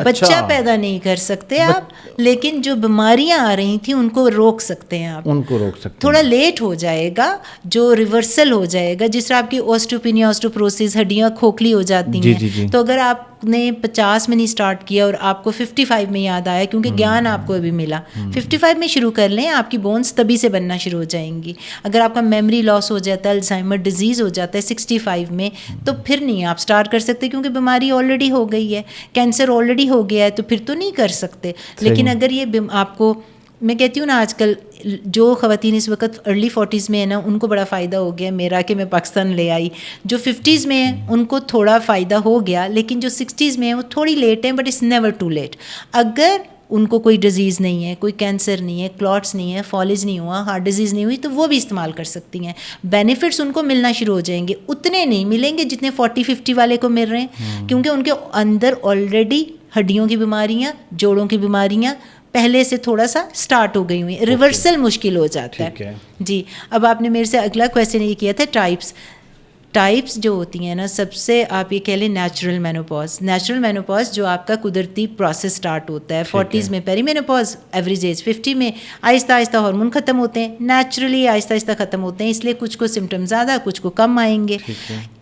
[SPEAKER 1] بچہ پیدا نہیں کر سکتے آپ, لیکن جو بیماریاں آ رہی تھیں ان کو روک سکتے ہیں آپ,
[SPEAKER 2] ان کو روک سکتے ہیں.
[SPEAKER 1] تھوڑا لیٹ ہو جائے گا, جو ریورسل ہو جائے گا, جس طرح آپ کی اوسٹوپینیا, اوسٹوپروسس, ہڈیاں کھوکھلی ہو جاتی ہیں, تو اگر آپ آپ نے 50 میں نہیں اسٹارٹ کیا اور آپ کو 55 میں یاد آیا کیونکہ گیان آپ کو ابھی ملا, 55 میں شروع کر لیں, آپ کی بونس تبھی سے بننا شروع ہو جائیں گی. اگر آپ کا میموری لاس ہو جاتا ہے, الزائمر ڈیزیز ہو جاتا ہے 65 میں, تو پھر نہیں آپ اسٹارٹ کر سکتے کیونکہ بیماری آلریڈی ہو گئی ہے, کینسر آلریڈی ہو گیا ہے, تو پھر تو نہیں کر سکتے. لیکن اگر یہ آپ کو, میں کہتی ہوں نا آج کل جو خواتین اس وقت ارلی 40s میں ہیں نا, ان کو بڑا فائدہ ہو گیا میرا کہ میں پاکستان لے آئی. جو 50s میں ہیں ان کو تھوڑا فائدہ ہو گیا, لیکن جو 60s میں ہیں وہ تھوڑی لیٹ ہیں, but it's never too late. اگر ان کو کوئی ڈیزیز نہیں ہے, کوئی کینسر نہیں ہے, کلاٹس نہیں ہے, فالج نہیں ہوا, ہارٹ ڈیزیز نہیں ہوئی, تو وہ بھی استعمال کر سکتی ہیں. بینیفٹس ان کو ملنا شروع ہو جائیں گے, اتنے نہیں ملیں گے جتنے 40-50 والے کو مل رہے ہیں, کیونکہ ان کے اندر آلریڈی ہڈیوں کی بیماریاں, جوڑوں کی بیماریاں پہلے سے تھوڑا سا سٹارٹ ہو گئی ہوئی, ریورسل مشکل ہو جاتا ہے. جی, اب آپ نے میرے سے اگلا کویسچن یہ کیا تھا ٹائپس جو ہوتی ہیں نا, سب سے آپ یہ کہہ لیں نیچرل مینوپاز. نیچرل مینوپاز جو آپ کا قدرتی پروسیس سٹارٹ ہوتا ہے 40s میں پیری مینوپاز, ایوریج ایج 50 میں, آہستہ آہستہ ہارمون ختم ہوتے ہیں, نیچرلی آہستہ آہستہ ختم ہوتے ہیں, اس لیے کچھ کو سمٹم زیادہ, کچھ کو کم آئیں گے.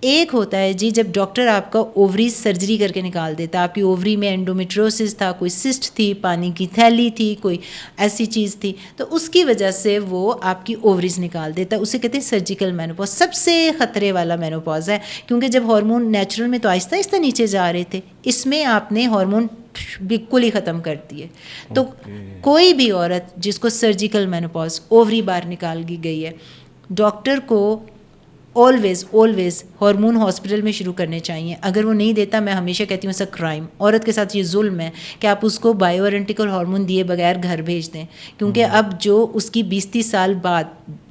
[SPEAKER 1] ایک ہوتا ہے جی جب ڈاکٹر آپ کا اووریز سرجری کر کے نکال دیتا ہے, آپ کی اووری میں انڈومیٹریوسس تھا, کوئی سسٹ تھی, پانی کی تھیلی تھی, کوئی ایسی چیز تھی, تو اس کی وجہ سے وہ آپ کی اووریز نکال دیتا ہے, اسے کہتے ہیں سرجیکل مینوپاز. سب سے خطرے والا مینوپاز ہے, کیونکہ جب ہارمون نیچرل میں تو آہستہ آہستہ نیچے جا رہے تھے, اس میں آپ نے ہارمون بالکل ہی ختم کر دیے. تو کوئی بھی عورت جس کو سرجیکل مینوپاز, اووری باہر نکال دی گئی ہے, ڈاکٹر کو آلویز ہارمون ہاسپٹل میں شروع کرنے چاہیے. اگر وہ نہیں دیتا, میں ہمیشہ کہتی ہوں ایسا کرائم, عورت کے ساتھ یہ ظلم ہے کہ آپ اس کو بایو آئیڈینٹیکل ہارمون دیے بغیر گھر بھیج دیں, کیونکہ اب جو اس کی 20-30 سال بعد,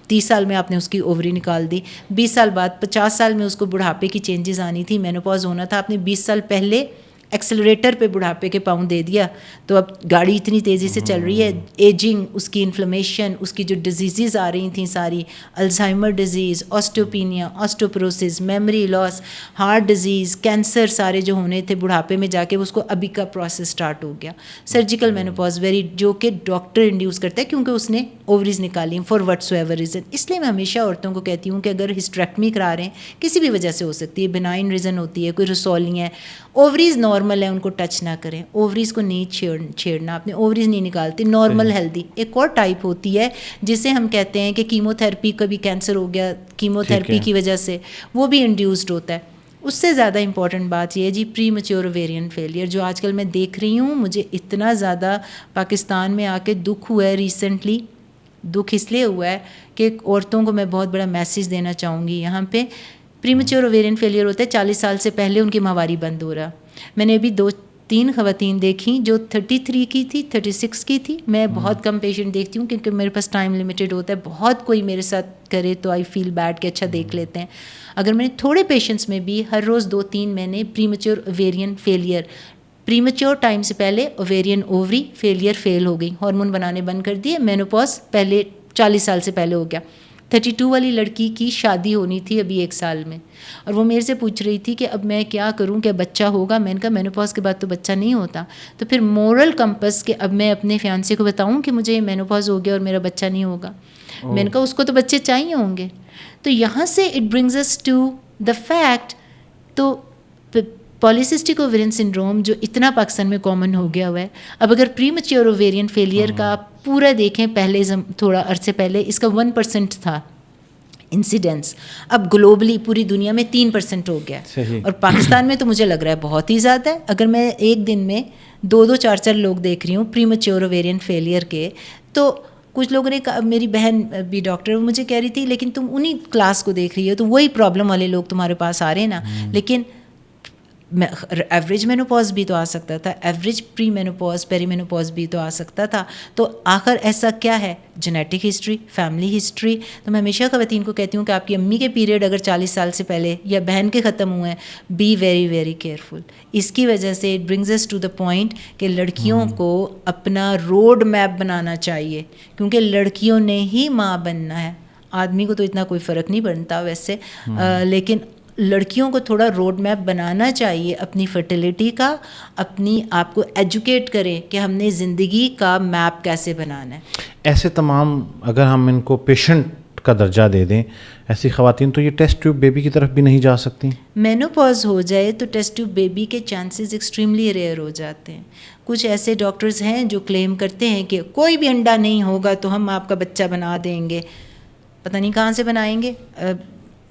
[SPEAKER 1] 30 سال میں آپ نے اس کی اووری نکال دی, 20 سال بعد 50 سال میں اس کو بڑھاپے کی چینجز آنی تھی, مینوپاز ہونا تھا, آپ نے 20 سال پہلے ایکسلریٹر پہ بڑھاپے کے پاؤں دے دیا, تو اب گاڑی اتنی تیزی سے چل رہی ہے, ایجنگ, اس کی انفلیمیشن, اس کی جو ڈیزیزز آ رہی تھیں ساری, Alzheimer disease, osteopenia, osteoporosis, memory loss, heart disease, cancer سارے جو ہونے تھے بڑھاپے میں جا کے, اس کو ابھی کا پروسیس سٹارٹ ہو گیا. سرجیکل مینوپاز جو کہ ڈاکٹر انڈیوس کرتا ہے کیونکہ اس نے اووریز نکالی for whatsoever reason. اس لیے میں ہمیشہ عورتوں کو کہتی ہوں کہ اگر ہسٹریکٹمی کرا رہے ہیں, کسی بھی وجہ سے ہو سکتی ہے, بنائن ریزن ہوتی ہے, کوئی رسولی ہے, اووریز نارمل ہے, ان کو ٹچ نہ کریں, اووریز کو نہیں چھیڑنا, اپنے اووریز نہیں نکالتے, نارمل ہیلدی. ایک اور ٹائپ ہوتی ہے جسے ہم کہتے ہیں کہ کیمو تھراپی, کبھی کینسر ہو گیا کیمو تھراپی کی وجہ سے, وہ بھی انڈیوسڈ ہوتا ہے. اس سے زیادہ امپورٹنٹ بات یہ ہے جی پری میچور اوویرین فیلئر, جو آج کل میں دیکھ رہی ہوں. مجھے اتنا زیادہ پاکستان میں آ کے دکھ ہوا ہے ریسنٹلی, دکھ اس لیے ہوا ہے کہ عورتوں کو میں بہت بڑا میسیج دینا چاہوں گی یہاں پہ. پری میچور اوویرین فیلئر ہوتا ہے 40 سال سے پہلے ان کی ماہواری بند ہو رہا. میں نے ابھی 2-3 خواتین دیکھیں جو 33 کی تھی, 36 کی تھی. میں بہت کم پیشنٹ دیکھتی ہوں کیونکہ میرے پاس ٹائم لمیٹیڈ ہوتا ہے. بہت کوئی میرے ساتھ کرے تو آئی فیل بیڈ کہ اچھا دیکھ لیتے ہیں. اگر میں نے تھوڑے پیشنٹس میں بھی ہر روز 2-3 میں نے پری میچور اوویرین فیلئر, پری میچور ٹائم سے پہلے اوویرین اووری فیلئر فیل ہو گئی, ہارمون بنانے بند کر دیے, مینوپاز پہلے 40 سال سے پہلے ہو گیا. 32 والی لڑکی کی شادی ہونی تھی ابھی 1 سال میں, اور وہ میرے سے پوچھ رہی تھی کہ اب میں کیا کروں, کہ بچہ ہوگا. میں نے کہا مینوپاز کے بعد تو بچہ نہیں ہوتا. تو پھر مورل کمپس کہ اب میں اپنے فیانسے کو بتاؤں کہ مجھے مینوپاز ہو گیا اور میرا بچہ نہیں ہوگا. میں نے کہا اس کو تو بچے چاہیے ہوں گے. تو یہاں سے it brings us to the fact. تو پالیسسٹک اوویرین سنڈروم جو اتنا پاکستان میں کامن ہو گیا ہوا ہے, اب اگر پری میچور اوویرین فیلئر کا آپ پورا دیکھیں, پہلے تھوڑا عرصے پہلے اس کا 1% تھا انسیڈنس, اب گلوبلی پوری دنیا میں 3% ہو گیا, اور پاکستان میں تو مجھے لگ رہا ہے بہت ہی زیادہ ہے. اگر میں ایک دن میں 2-2, 4-4 لوگ دیکھ رہی ہوں پری میچور اوویرین فیلئر کے, تو کچھ لوگوں نے کہا, میری بہن بھی ڈاکٹر, مجھے کہہ رہی تھی لیکن تم انہی کلاس کو دیکھ رہی ہو تو وہی پرابلم والے لوگ تمہارے پاس آ رہے ہیں نا. لیکن ایوریج مینوپاز بھی تو آ سکتا تھا, ایوریج پری مینوپاز, پیری مینوپاز بھی تو آ سکتا تھا. تو آخر ایسا کیا ہے, جینیٹک ہسٹری, فیملی ہسٹری. تو میں ہمیشہ خواتین کو کہتی ہوں کہ آپ کی امی کے پیریڈ اگر 40 سال سے پہلے یا بہن کے ختم ہوئے ہیں, بی ویری ویری کیئرفل. اس کی وجہ سے it brings us to the point کہ لڑکیوں کو اپنا روڈ میپ بنانا چاہیے, کیونکہ لڑکیوں نے ہی ماں بننا ہے. آدمی کو تو اتنا کوئی فرق نہیں پڑتا ویسے, لیکن لڑکیوں کو تھوڑا روڈ میپ بنانا چاہیے اپنی فرٹیلیٹی کا, اپنی آپ کو ایجوکیٹ کریں کہ ہم نے زندگی کا میپ کیسے بنانا ہے.
[SPEAKER 2] ایسے تمام اگر ہم ان کو پیشنٹ کا درجہ دے دیں ایسی خواتین تو یہ ٹیسٹ ٹیوب بیبی کی طرف بھی نہیں جا سکتی.
[SPEAKER 1] مینوپاز ہو جائے تو ٹیسٹ ٹیوب بیبی کے چانسز ایکسٹریملی ریئر ہو جاتے ہیں. کچھ ایسے ڈاکٹرز ہیں جو کلیم کرتے ہیں کہ کوئی بھی انڈا نہیں ہوگا تو ہم آپ کا بچہ بنا دیں گے. پتہ نہیں کہاں سے بنائیں گے.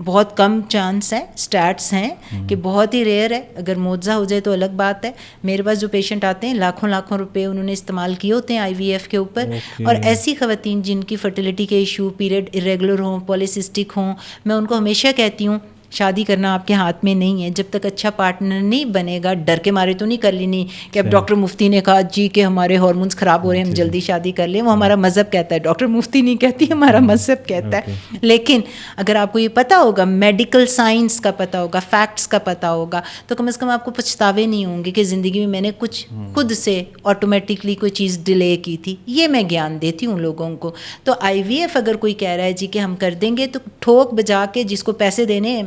[SPEAKER 1] بہت کم چانس ہے, اسٹیٹس ہیں کہ بہت ہی ریئر ہے. اگر معجزہ ہو جائے تو الگ بات ہے. میرے پاس جو پیشنٹ آتے ہیں لاکھوں روپے انہوں نے استعمال کیے ہوتے ہیں آئی وی ایف کے اوپر. اور ایسی خواتین جن کی فرٹیلیٹی کے ایشو, پیریڈ ارریگولر ہوں, پولیسسٹک ہوں, میں ان کو ہمیشہ کہتی ہوں شادی کرنا آپ کے ہاتھ میں نہیں ہے. جب تک اچھا پارٹنر نہیں بنے گا, ڈر کے مارے تو نہیں کر لینی کہ اب ڈاکٹر مفتی نے کہا جی کہ ہمارے ہارمونس خراب ہو رہے ہیں ہم جلدی شادی کر لیں. وہ ہمارا مذہب کہتا ہے, ڈاکٹر مفتی نہیں کہتی, ہمارا مذہب کہتا ہے. لیکن اگر آپ کو یہ پتہ ہوگا, میڈیکل سائنس کا پتہ ہوگا, فیکٹس کا پتہ ہوگا, تو کم از کم آپ کو پچھتاوے نہیں ہوں گے کہ زندگی میں میں نے کچھ خود سے آٹومیٹکلی کوئی چیز ڈیلے کی تھی. یہ میں گیان دیتی ہوں لوگوں کو. تو آئی وی ایف اگر کوئی کہہ رہا ہے جی کہ ہم کر دیں گے, تو ٹھوک بجا کے جس کو پیسے دینے,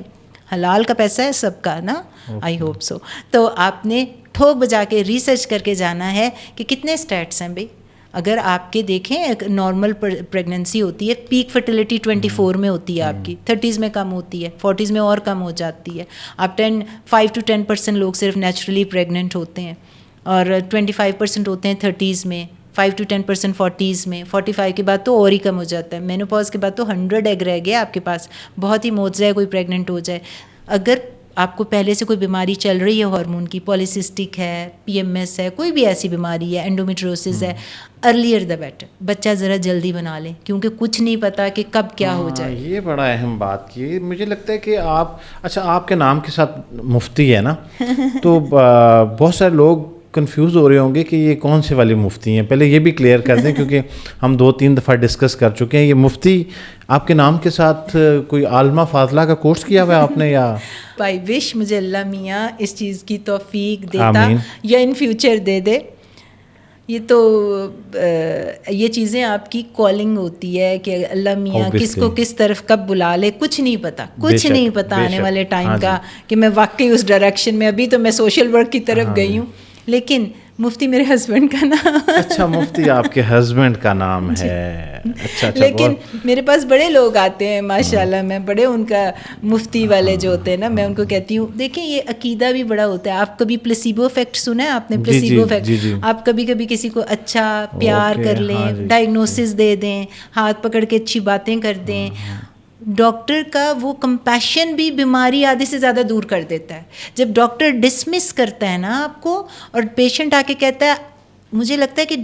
[SPEAKER 1] حلال کا پیسہ ہے سب کا نا, آئی ہوپ سو, تو آپ نے ٹھوک بجا کے ریسرچ کر کے جانا ہے کہ کتنے اسٹیٹس ہیں بھائی. اگر آپ کے دیکھیں ایک نارمل پریگننسی ہوتی ہے, پیک فرٹیلیٹی 24 میں ہوتی ہے آپ کی, 30s میں کم ہوتی ہے, 40s میں اور کم ہو جاتی ہے. آپ 5 to 10% لوگ صرف نیچرلی پریگننٹ ہوتے ہیں, اور 25% ہوتے ہیں 30s میں, 5 to 10% 40s میں, 45 کے بعد تو اور ہی کم ہو جاتا ہے. مینوپاز کے بعد تو 100 ایگ رہ گیا آپ کے پاس. بہت ہی معجزہ ہے کوئی پریگننٹ ہو جائے. اگر آپ کو پہلے سے کوئی بیماری چل رہی ہے ہارمون کی, پولیسسٹک ہے, پی ایم ایس ہے, کوئی بھی ایسی بیماری ہے, انڈومیٹریوسس ہے, ارلیئر دا بیٹر. بچہ ذرا جلدی بنا لیں کیونکہ کچھ نہیں پتا کہ کب کیا ہو جائے.
[SPEAKER 2] یہ بڑا اہم بات کی. مجھے لگتا ہے کہ آپ کے نام کے ساتھ مفتی ہے نا, تو بہت سارے لوگ کنفیوز ہو رہے ہوں گے کہ یہ کون سے والی مفتی ہیں. پہلے یہ بھی کلیئر کر دیں کیونکہ ہم 2-3 دفعہ ڈسکس کر چکے ہیں. یہ مفتی آپ کے نام کے ساتھ کوئی عالمہ فاضلہ کا کورس کیا ہوا ہے آپ نے, یا
[SPEAKER 1] بائی وش مجھے اللہ میاں اس چیز کی توفیق دیتا یا ان فیوچر دے دے. یہ تو یہ چیزیں آپ کی کالنگ ہوتی ہے کہ اللہ میاں کس کو کس طرف کب بلا لے, کچھ نہیں پتا, کچھ نہیں پتا آنے والے ٹائم کا کہ میں واقعی اس ڈائریکشن میں. ابھی تو میں سوشل ورک کی طرف گئی ہوں, لیکن مفتی میرے ہسبینڈ کا نام.
[SPEAKER 2] اچھا, مفتی آپ کے ہسبینڈ کا نام ہے. اچھا,
[SPEAKER 1] لیکن میرے پاس بڑے لوگ آتے ہیں ماشاء اللہ, میں بڑے ان کا مفتی والے جو ہوتے ہیں نا, میں ان کو کہتی ہوں دیکھیں یہ عقیدہ بھی بڑا ہوتا ہے. آپ کبھی پلیسیبو افیکٹ سنا ہے آپ نے؟ پلیسیبو افیکٹ, آپ کبھی کبھی کسی کو اچھا پیار کر لیں, ڈائگنوسس دے دیں, ہاتھ پکڑ کے اچھی باتیں کر دیں. ڈاکٹر کا وہ کمپیشن بھی بیماری آدھے سے زیادہ دور کر دیتا ہے. جب ڈاکٹر ڈسمس کرتا ہے نا آپ کو, اور پیشنٹ آ کے کہتا ہے مجھے لگتا ہے کہ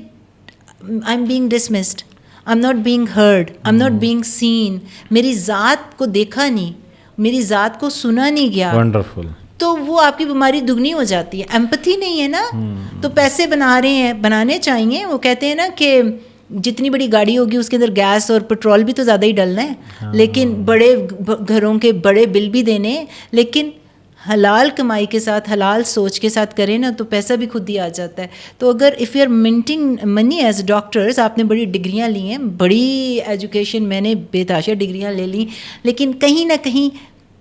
[SPEAKER 1] I am being dismissed, I am not being heard, I am not being seen, میری ذات کو دیکھا نہیں, میری ذات کو سنا نہیں گیا,
[SPEAKER 2] ونڈرفل,
[SPEAKER 1] تو وہ آپ کی بیماری دگنی ہو جاتی ہے. ایمپتھی نہیں ہے نا, تو پیسے بنا رہے ہیں, بنانے چاہیے. وہ کہتے ہیں نا کہ جتنی بڑی گاڑی ہوگی اس کے اندر گیس اور پیٹرول بھی تو زیادہ ہی ڈلنا ہے, لیکن بڑے گھروں کے بڑے بل بھی دینے ہیں. لیکن حلال کمائی کے ساتھ, حلال سوچ کے ساتھ کریں نا تو پیسہ بھی خود ہی آ جاتا ہے. تو اگر if you are minting money as doctors, آپ نے بڑی ڈگریاں لی ہیں, بڑی ایجوکیشن, میں نے بے تحاشا ڈگریاں لے لیں, لیکن کہیں نہ کہیں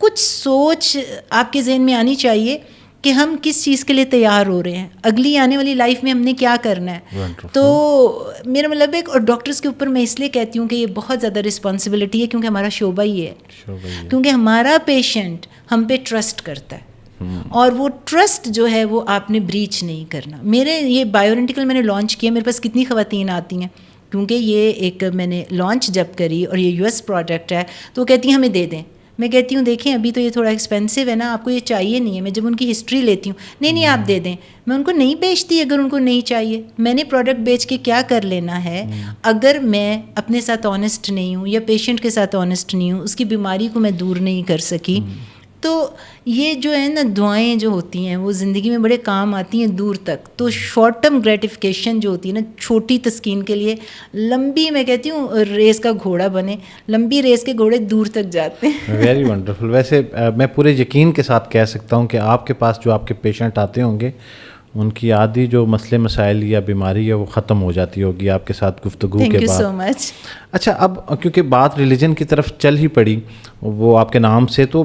[SPEAKER 1] کچھ سوچ آپ کے ذہن میں آنی چاہیے کہ ہم کس چیز کے لیے تیار ہو رہے ہیں, اگلی آنے والی لائف میں ہم نے کیا کرنا ہے. تو میرا مطلب ہے, اور ڈاکٹرز کے اوپر میں اس لیے کہتی ہوں کہ یہ بہت زیادہ رسپانسبلٹی ہے کیونکہ ہمارا شعبہ ہی ہے, کیونکہ ہمارا پیشنٹ ہم پہ ٹرسٹ کرتا ہے, اور وہ ٹرسٹ جو ہے وہ آپ نے بریچ نہیں کرنا. میرے یہ بایورینٹیکل میں نے لانچ کیا, میرے پاس کتنی خواتین آتی ہیں, کیونکہ یہ ایک میں نے لانچ جب کری اور یہ US پروڈکٹ ہے, تو وہ کہتی ہیں ہمیں دے دیں. میں کہتی ہوں دیکھیں ابھی تو یہ تھوڑا ایکسپینسو ہے نا, آپ کو یہ چاہیے نہیں ہے. میں جب ان کی ہسٹری لیتی ہوں, نہیں آپ دے دیں, میں ان کو نہیں بیچتی اگر ان کو نہیں چاہیے. میں نے پروڈکٹ بیچ کے کیا کر لینا ہے اگر میں اپنے ساتھ آنیسٹ نہیں ہوں یا پیشنٹ کے ساتھ آنیسٹ نہیں ہوں, اس کی بیماری کو میں دور نہیں کر سکی. تو یہ جو ہے نا دعائیں جو ہوتی ہیں وہ زندگی میں بڑے کام آتی ہیں دور تک. تو شارٹ ٹرم گریٹیفیکیشن جو ہوتی ہے نا, چھوٹی تسکین کے لیے لمبی, میں کہتی ہوں ریس کا گھوڑا بنے, لمبی ریس کے گھوڑے دور تک جاتے ہیں.
[SPEAKER 2] Very wonderful. ویسے میں پورے یقین کے ساتھ کہہ سکتا ہوں کہ آپ کے پاس جو آپ کے پیشنٹ آتے ہوں گے ان کی آدھی جو مسئلے مسائل یا بیماری ہے وہ ختم ہو جاتی ہوگی آپ کے ساتھ گفتگو کے بعد.
[SPEAKER 1] تھینک یو سو مچ.
[SPEAKER 2] اچھا, اب کیونکہ بات ریلیجن کی طرف چل ہی پڑی وہ آپ کے نام سے, تو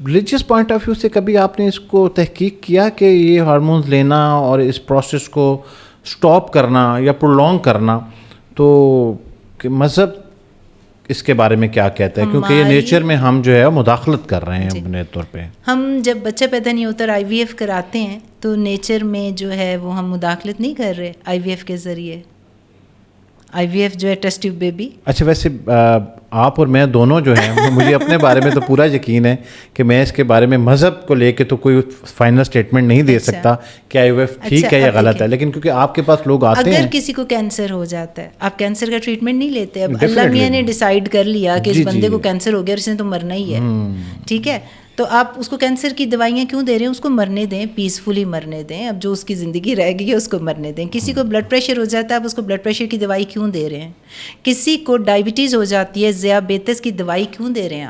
[SPEAKER 2] ریلیجیس پوائنٹ آف ویو سے کبھی آپ نے اس کو تحقیق کیا کہ یہ ہارمونز لینا اور اس پروسیس کو سٹاپ کرنا یا پرولونگ کرنا, تو کہ مذہب اس کے بارے میں کیا کہتا ہے؟ کیونکہ یہ نیچر میں ہم جو ہے مداخلت کر رہے ہیں اپنے طور پہ.
[SPEAKER 1] ہم جب بچہ پیدا نہیں ہوتا اور IVF کراتے ہیں تو نیچر میں جو ہے وہ ہم مداخلت نہیں کر رہے IVF کے ذریعے. IVF جو ہے ٹیسٹ ٹیوب بیبی.
[SPEAKER 2] اچھا ویسے آپ اور میں دونوں جو ہیں مجھے اپنے بارے میں تو پورا یقین ہے کہ میں اس کے بارے میں مذہب کو لے کے تو کوئی فائنل اسٹیٹمنٹ نہیں دے سکتا کہ IVF ٹھیک ہے یا غلط ہے، لیکن کیونکہ آپ کے پاس لوگ آتے ہیں.
[SPEAKER 1] اگر کسی کو کینسر ہو جاتا ہے آپ کینسر کا ٹریٹمنٹ نہیں لیتے. اب اللہ میاں نے ڈیسائیڈ کر لیا کہ اس بندے کو کینسر ہو گیا، اس نے تو مرنا ہی ہے، ٹھیک ہے، تو آپ اس کو کینسر کی دوائیاں کیوں دے رہے ہیں؟ اس کو مرنے دیں، پیسفلی مرنے دیں. اب جو اس کی زندگی رہ گئی ہے اس کو مرنے دیں. کسی کو بلڈ پریشر ہو جاتا ہے آپ اس کو بلڈ پریشر کی دوائی کیوں دے رہے ہیں؟ کسی کو ڈائبٹیز ہو جاتی ہے ذیابیطس کی دوائی کیوں دے رہے ہیں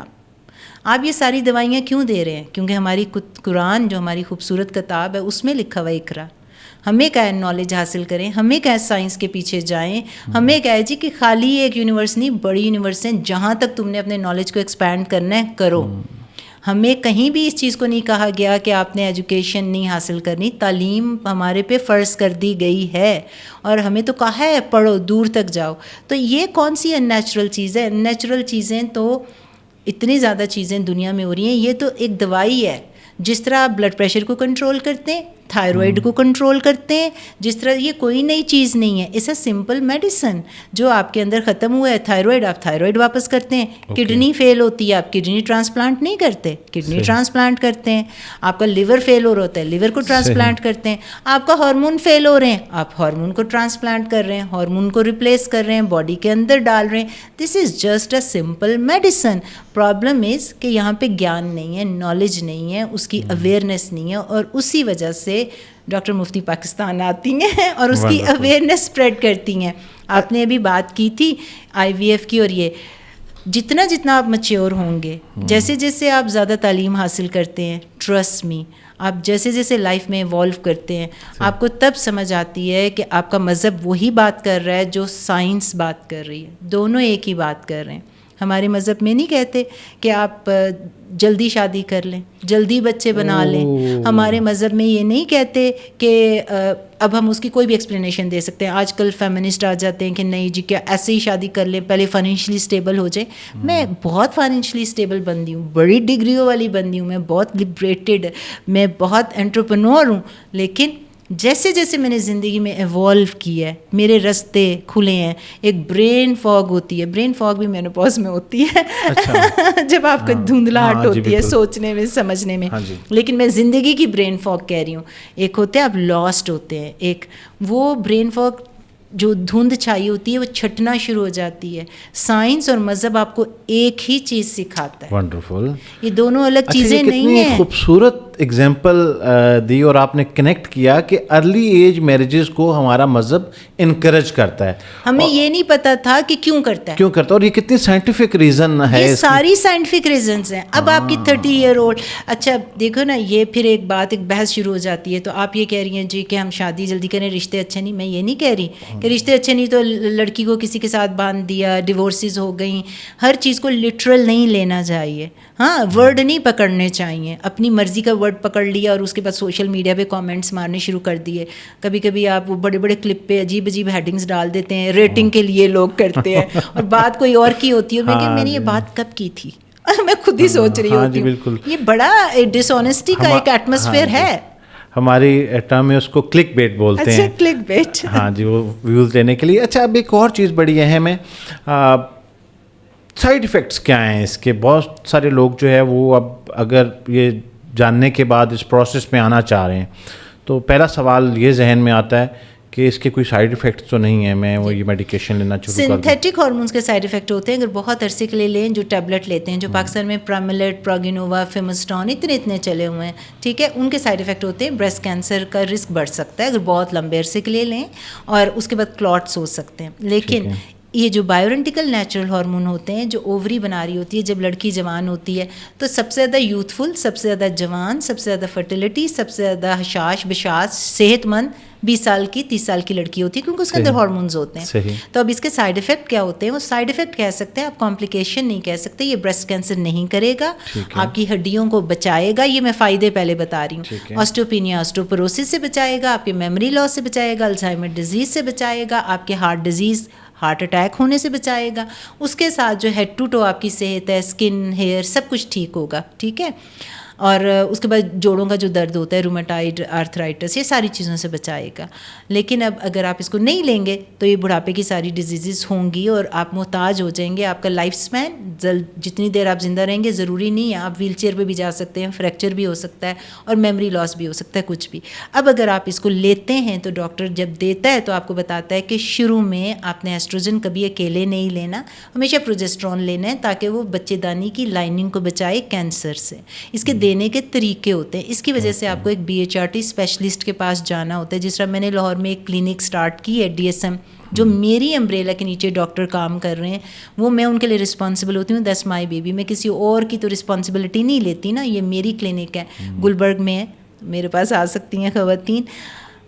[SPEAKER 1] آپ یہ ساری دوائیاں کیوں دے رہے ہیں؟ کیونکہ ہماری قرآن جو ہماری خوبصورت کتاب ہے اس میں لکھا ہوا اقرا. ہمیں کہا ہے نالج حاصل کریں، ہمیں کہا ہے سائنس کے پیچھے جائیں، ہمیں کہا ہے جی کہ خالی ایک یونیورس نہیں، بڑی یونیورس ہیں، جہاں تک تم نے اپنے نالج کو ایکسپینڈ کرنا ہے کرو. ہمیں کہیں بھی اس چیز کو نہیں کہا گیا کہ آپ نے ایجوکیشن نہیں حاصل کرنی. تعلیم ہمارے پہ فرض کر دی گئی ہے اور ہمیں تو کہا ہے پڑھو، دور تک جاؤ. تو یہ کون سی ان نیچرل چیز ہے؟ ان نیچرل چیزیں تو اتنی زیادہ چیزیں دنیا میں ہو رہی ہیں. یہ تو ایک دوائی ہے. جس طرح آپ بلڈ پریشر کو کنٹرول کرتے ہیں، تھائرائڈ کو کنٹرول کرتے ہیں، جس طرح یہ کوئی نئی چیز نہیں ہے. It's a simple medicine. جو آپ کے اندر ختم ہوا ہے تھائرائڈ، آپ تھائرائڈ واپس کرتے ہیں. کڈنی فیل ہوتی ہے، آپ کڈنی ٹرانسپلانٹ نہیں کرتے، کڈنی ٹرانسپلانٹ کرتے ہیں. آپ کا لیور فیل ہو رہا ہوتا ہے، لیور کو ٹرانسپلانٹ کرتے ہیں. آپ کا ہارمون فیل ہو رہے ہیں، آپ ہارمون کو ٹرانسپلانٹ کر رہے ہیں، ہارمون کو ریپلیس کر رہے ہیں، باڈی کے اندر ڈال رہے ہیں. This is just a simple medicine. Problem is کہ یہاں پہ گیان نہیں ہے، نالج نہیں ہے، اس کی اویئرنیس نہیں ہے، اور اسی وجہ سے ڈاکٹر مفتی پاکستان آتی ہیں اور اس کی اویئرنیس اسپریڈ کرتی ہیں. آپ نے ابھی بات کی تھی IVF کی، اور یہ جتنا جتنا آپ میچیور ہوں گے، جیسے جیسے آپ زیادہ تعلیم حاصل کرتے ہیں، ٹرسٹ می، آپ جیسے جیسے لائف میں ایوالو کرتے ہیں آپ کو تب سمجھ آتی ہے کہ آپ کا مذہب وہی بات کر رہا ہے جو سائنس بات کر رہی ہے. دونوں ایک ہی بات کر رہے ہیں. ہمارے مذہب میں نہیں کہتے کہ آپ جلدی شادی کر لیں، جلدی بچے بنا لیں. ہمارے مذہب میں یہ نہیں کہتے کہ اب ہم اس کی کوئی بھی ایکسپلینیشن دے سکتے ہیں. آج کل فیمنسٹ آ جاتے ہیں کہ نہیں جی کیا ایسے ہی شادی کر لیں، پہلے فائنینشلی اسٹیبل ہو جائیں. میں بہت فائنینشلی اسٹیبل بندی ہوں، بڑی ڈگریوں والی بندی ہوں، میں بہت لبریٹڈ، میں بہت انٹرپرنور ہوں. لیکن جیسے جیسے میں نے زندگی میں ایوالو کیا ہے، میرے رستے کھلے ہیں. ایک برین فاگ ہوتی ہے، برین فاگ بھی مینوپاز میں ہوتی ہے جب آپ کو دھندلاہٹ ہوتی ہے سوچنے میں، سمجھنے میں. لیکن میں زندگی کی برین فاگ کہہ رہی ہوں. ایک ہوتے ہیں آپ لاسٹ ہوتے ہیں، ایک وہ برین فاگ جو دھند چھائی ہوتی ہے وہ چھٹنا شروع ہو جاتی ہے. سائنس اور مذہب آپ کو ایک ہی چیز سکھاتا ہے.
[SPEAKER 2] ونڈرفل.
[SPEAKER 1] یہ دونوں الگ چیزیں نہیں ہیں.
[SPEAKER 2] خوبصورت ایگزامپل دی اور آپ نے کنیکٹ کیا کہ ارلی ایج میرجز کو ہمارا مذہب انکریج کرتا ہے.
[SPEAKER 1] ہمیں یہ نہیں پتا تھا کہ کیوں کرتا ہے،
[SPEAKER 2] اور یہ کتنی سائنٹیفک ریزن ہے.
[SPEAKER 1] یہ ساری سائنٹیفک ریزنز ہیں. اب آپ کی 30 ایئر اولڈ، اچھا دیکھو نا، یہ پھر ایک بات، ایک بحث شروع ہو جاتی ہے. تو آپ یہ کہہ رہی ہیں جی کہ ہم شادی جلدی کریں، رشتے اچھے نہیں. میں یہ نہیں کہہ رہی کہ رشتے اچھے نہیں تو لڑکی کو کسی کے ساتھ باندھ دیا، ڈیورسز ہو گئیں. ہر چیز کو لٹرل نہیں لینا چاہیے. ہاں، ورڈ نہیں پکڑنے چاہیے. اپنی مرضی کا ورڈ پکڑ لیا اور اس کے بعد سوشل میڈیا پہ کامنٹس مارنے شروع کر دیے. کبھی کبھی آپ وہ بڑے بڑے کلپ پہ عجیب عجیب ہیڈنگس ڈال دیتے ہیں، ریٹنگ کے لیے لوگ کرتے ہیں، اور بات کوئی اور کی ہوتی ہے. میں نے یہ بات کب کی تھی میں خود ہی سوچ رہی ہوتی ہوں. یہ بڑا ڈس آنیسٹی کا ایک ایٹماسفیئر ہے.
[SPEAKER 2] ہماری ٹرم میں اس کو کلک بیٹ بولتے ہیں.
[SPEAKER 1] Click bait.
[SPEAKER 2] ہاں جی، وہ ویوز لینے کے لیے. اچھا، اب ایک اور چیز بڑی اہم ہے، سائیڈ ایفیکٹس کیا ہیں اس کے؟ بہت سارے لوگ جو ہے وہ اب اگر یہ جاننے کے بعد اس پروسیس میں آنا چاہ رہے ہیں تو پہلا سوال یہ ذہن میں آتا ہے کہ اس کے کوئی سائیڈ ایفیکٹس تو نہیں ہیں، میں وہ یہ میڈیکیشن لینا شروع کر دوں.
[SPEAKER 1] سنتھیٹک ہارمونس کے سائیڈ ایفیکٹ ہوتے ہیں اگر بہت عرصے کے لیے لیں. جو ٹیبلٹ لیتے ہیں، جو پاکستان میں پراملیٹ، پروگینووا، فیمسٹون اتنے چلے ہوئے ہیں، ٹھیک ہے، ان کے سائیڈ ایفیکٹ ہوتے ہیں. بریسٹ کینسر کا رسک بڑھ سکتا ہے اگر بہت لمبے عرصے کے لیے لیں، اور اس کے بعد کلاٹس ہو سکتے ہیں. لیکن یہ جو بایورنٹیکل نیچرل ہارمون ہوتے ہیں، جو اووری بنا رہی ہوتی ہے جب لڑکی جوان ہوتی ہے، تو سب سے زیادہ یوتھفل، سب سے زیادہ جوان، سب سے زیادہ فرٹیلیٹی، سب سے زیادہ حشاش بشاش صحت مند 20 سال کی 30 سال کی لڑکی ہوتی ہے، کیونکہ اس کے اندر ہارمونز ہوتے ہیں. تو اب اس کے سائیڈ ایفیکٹ کیا ہوتے ہیں؟ وہ سائیڈ ایفیکٹ کہہ سکتے ہیں آپ، کمپلیکیشن نہیں کہہ سکتے. یہ بریسٹ کینسر نہیں کرے گا، آپ کی ہڈیوں کو بچائے گا. یہ میں فائدے پہلے بتا رہی ہوں. آسٹوپینیا، آسٹوپروسس سے بچائے گا، آپ کے میموری لاس سے بچائے گا، الزائمر ڈیزیز سے بچائے گا، آپ کے ہارٹ ہارٹ اٹیک ہونے سے بچائے گا. اس کے ساتھ جو ہیڈ ٹو ٹو آپ کی صحت ہے, اسکن, ہیئر, سب کچھ ٹھیک ہوگا. ٹھیک ہے. اور اس کے بعد جوڑوں کا جو درد ہوتا ہے, رومیٹائڈ آرتھرائٹس, یہ ساری چیزوں سے بچائے گا. لیکن اب اگر آپ اس کو نہیں لیں گے تو یہ بڑھاپے کی ساری ڈیزیزز ہوں گی اور آپ محتاج ہو جائیں گے. آپ کا لائف اسپین, جتنی دیر آپ زندہ رہیں گے ضروری نہیں ہے, آپ ویل چیئر پہ بھی جا سکتے ہیں, فریکچر بھی ہو سکتا ہے اور میموری لاس بھی ہو سکتا ہے, کچھ بھی. اب اگر آپ اس کو لیتے ہیں تو ڈاکٹر جب دیتا ہے تو آپ کو بتاتا ہے کہ شروع میں آپ نے ایسٹروجن کبھی اکیلے نہیں لینا, ہمیشہ پروجسٹرون لینا ہے تاکہ وہ بچے دانی کی لائننگ کو بچائے کینسر سے. اس کے دینے کے طریقے ہوتے ہیں, اس کی وجہ سے آپ کو ایک BHRT اسپیشلسٹ کے پاس جانا ہوتا ہے. جس طرح میں نے لاہور میں ایک کلینک سٹارٹ کی ہے DSM, جو میری امبریلا کے نیچے ڈاکٹر کام کر رہے ہیں, وہ میں ان کے لیے رسپانسبل ہوتی ہوں. دس مائی بیبی, میں کسی اور کی تو رسپانسبلٹی نہیں لیتی نا, یہ میری کلینک ہے, گلبرگ میں ہے, میرے پاس آ سکتی ہیں خواتین.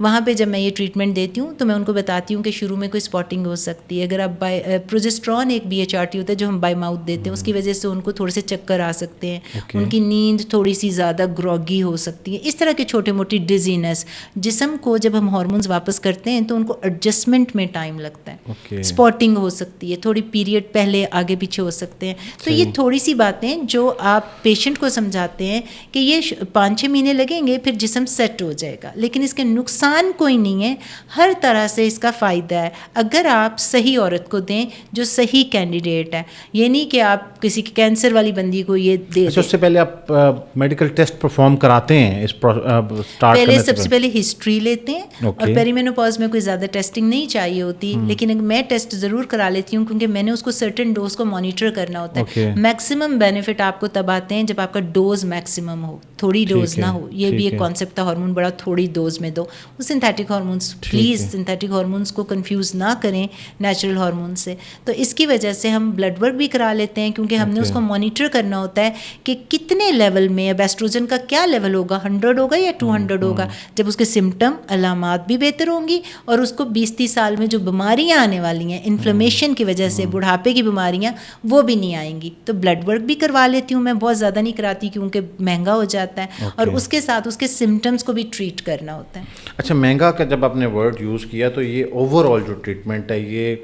[SPEAKER 1] وہاں پہ جب میں یہ ٹریٹمنٹ دیتی ہوں تو میں ان کو بتاتی ہوں کہ شروع میں کوئی اسپاٹنگ ہو سکتی ہے. اگر آپ پروجسٹرون ایک BHRT ہوتا ہے جو ہم بائی ماؤتھ دیتے ہیں, اس کی وجہ سے ان کو تھوڑے سے چکر آ سکتے ہیں, ان کی نیند تھوڑی سی زیادہ گروگی ہو سکتی ہے, اس طرح کے چھوٹے موٹی ڈیزینس. جسم کو جب ہم ہارمونز واپس کرتے ہیں تو ان کو ایڈجسٹمنٹ میں ٹائم لگتا ہے. اسپاٹنگ ہو سکتی ہے, تھوڑی پیریڈ پہلے آگے پیچھے ہو سکتے ہیں. تو یہ تھوڑی سی باتیں جو آپ پیشنٹ کو سمجھاتے ہیں کہ یہ 5-6 مہینے لگیں گے, پھر جسم سیٹ ہو جائے گا. لیکن اس کے نقصان کوئی نہیں ہے, ہر طرح سے اس کا فائدہ ہے اگر آپ صحیح عورت کو دیں جو صحیح کینڈیڈیٹ ہے. یہ نہیں کہ آپ کسی کینسر والی بندی کو یہ دے دیں.
[SPEAKER 2] اس سے پہلے آپ میڈیکل ٹیسٹ پرفارم کراتے ہیں اس
[SPEAKER 1] پہلے سب سے پہلے ہسٹری لیتے ہیں, اور پیری مینوپاز میں کوئی زیادہ ٹیسٹنگ نہیں چاہیے ہوتی, لیکن میں ٹیسٹ ضرور کرا لیتی ہوں کیونکہ میں نے اس کو سرٹن ڈوز کو مانیٹر کرنا ہوتا ہے. میکسیمم بینیفٹ آپ کو تب آتے ہیں جب آپ کا ڈوز میکسیمم ہو, تھوڑی ڈوز نہ ہو. یہ بھی ایک کانسیپٹ تھا, ہارمون بڑا تھوڑی ڈوز میں دو. Synthetic hormones, please synthetic hormones کو کنفیوز نہ کریں نیچرل ہارمون سے. تو اس کی وجہ سے ہم بلڈ ورک بھی کرا لیتے ہیں کیونکہ ہم نے اس کو مانیٹر کرنا ہوتا ہے کہ کتنے لیول میں اب ایسٹروجن کا کیا لیول ہوگا, 100 ہوگا یا 200 ہوگا. جب اس کے سمٹم علامات بھی بہتر ہوں گی اور اس کو 20-30 سال میں جو بیماریاں آنے والی ہیں انفلیمیشن کی وجہ سے, بڑھاپے کی بیماریاں, وہ بھی نہیں آئیں گی. تو بلڈ ورک بھی کروا لیتی ہوں میں, بہت زیادہ نہیں کراتی کیونکہ مہنگا ہو جاتا ہے, اور اس کے ساتھ اس کے سمٹمس کو بھی ٹریٹ کرنا ہوتا ہے.
[SPEAKER 2] اچھا, مہنگا کا جب آپ نے ورڈ یوز کیا تو یہ اوور آل جو ٹریٹمنٹ ہے یہ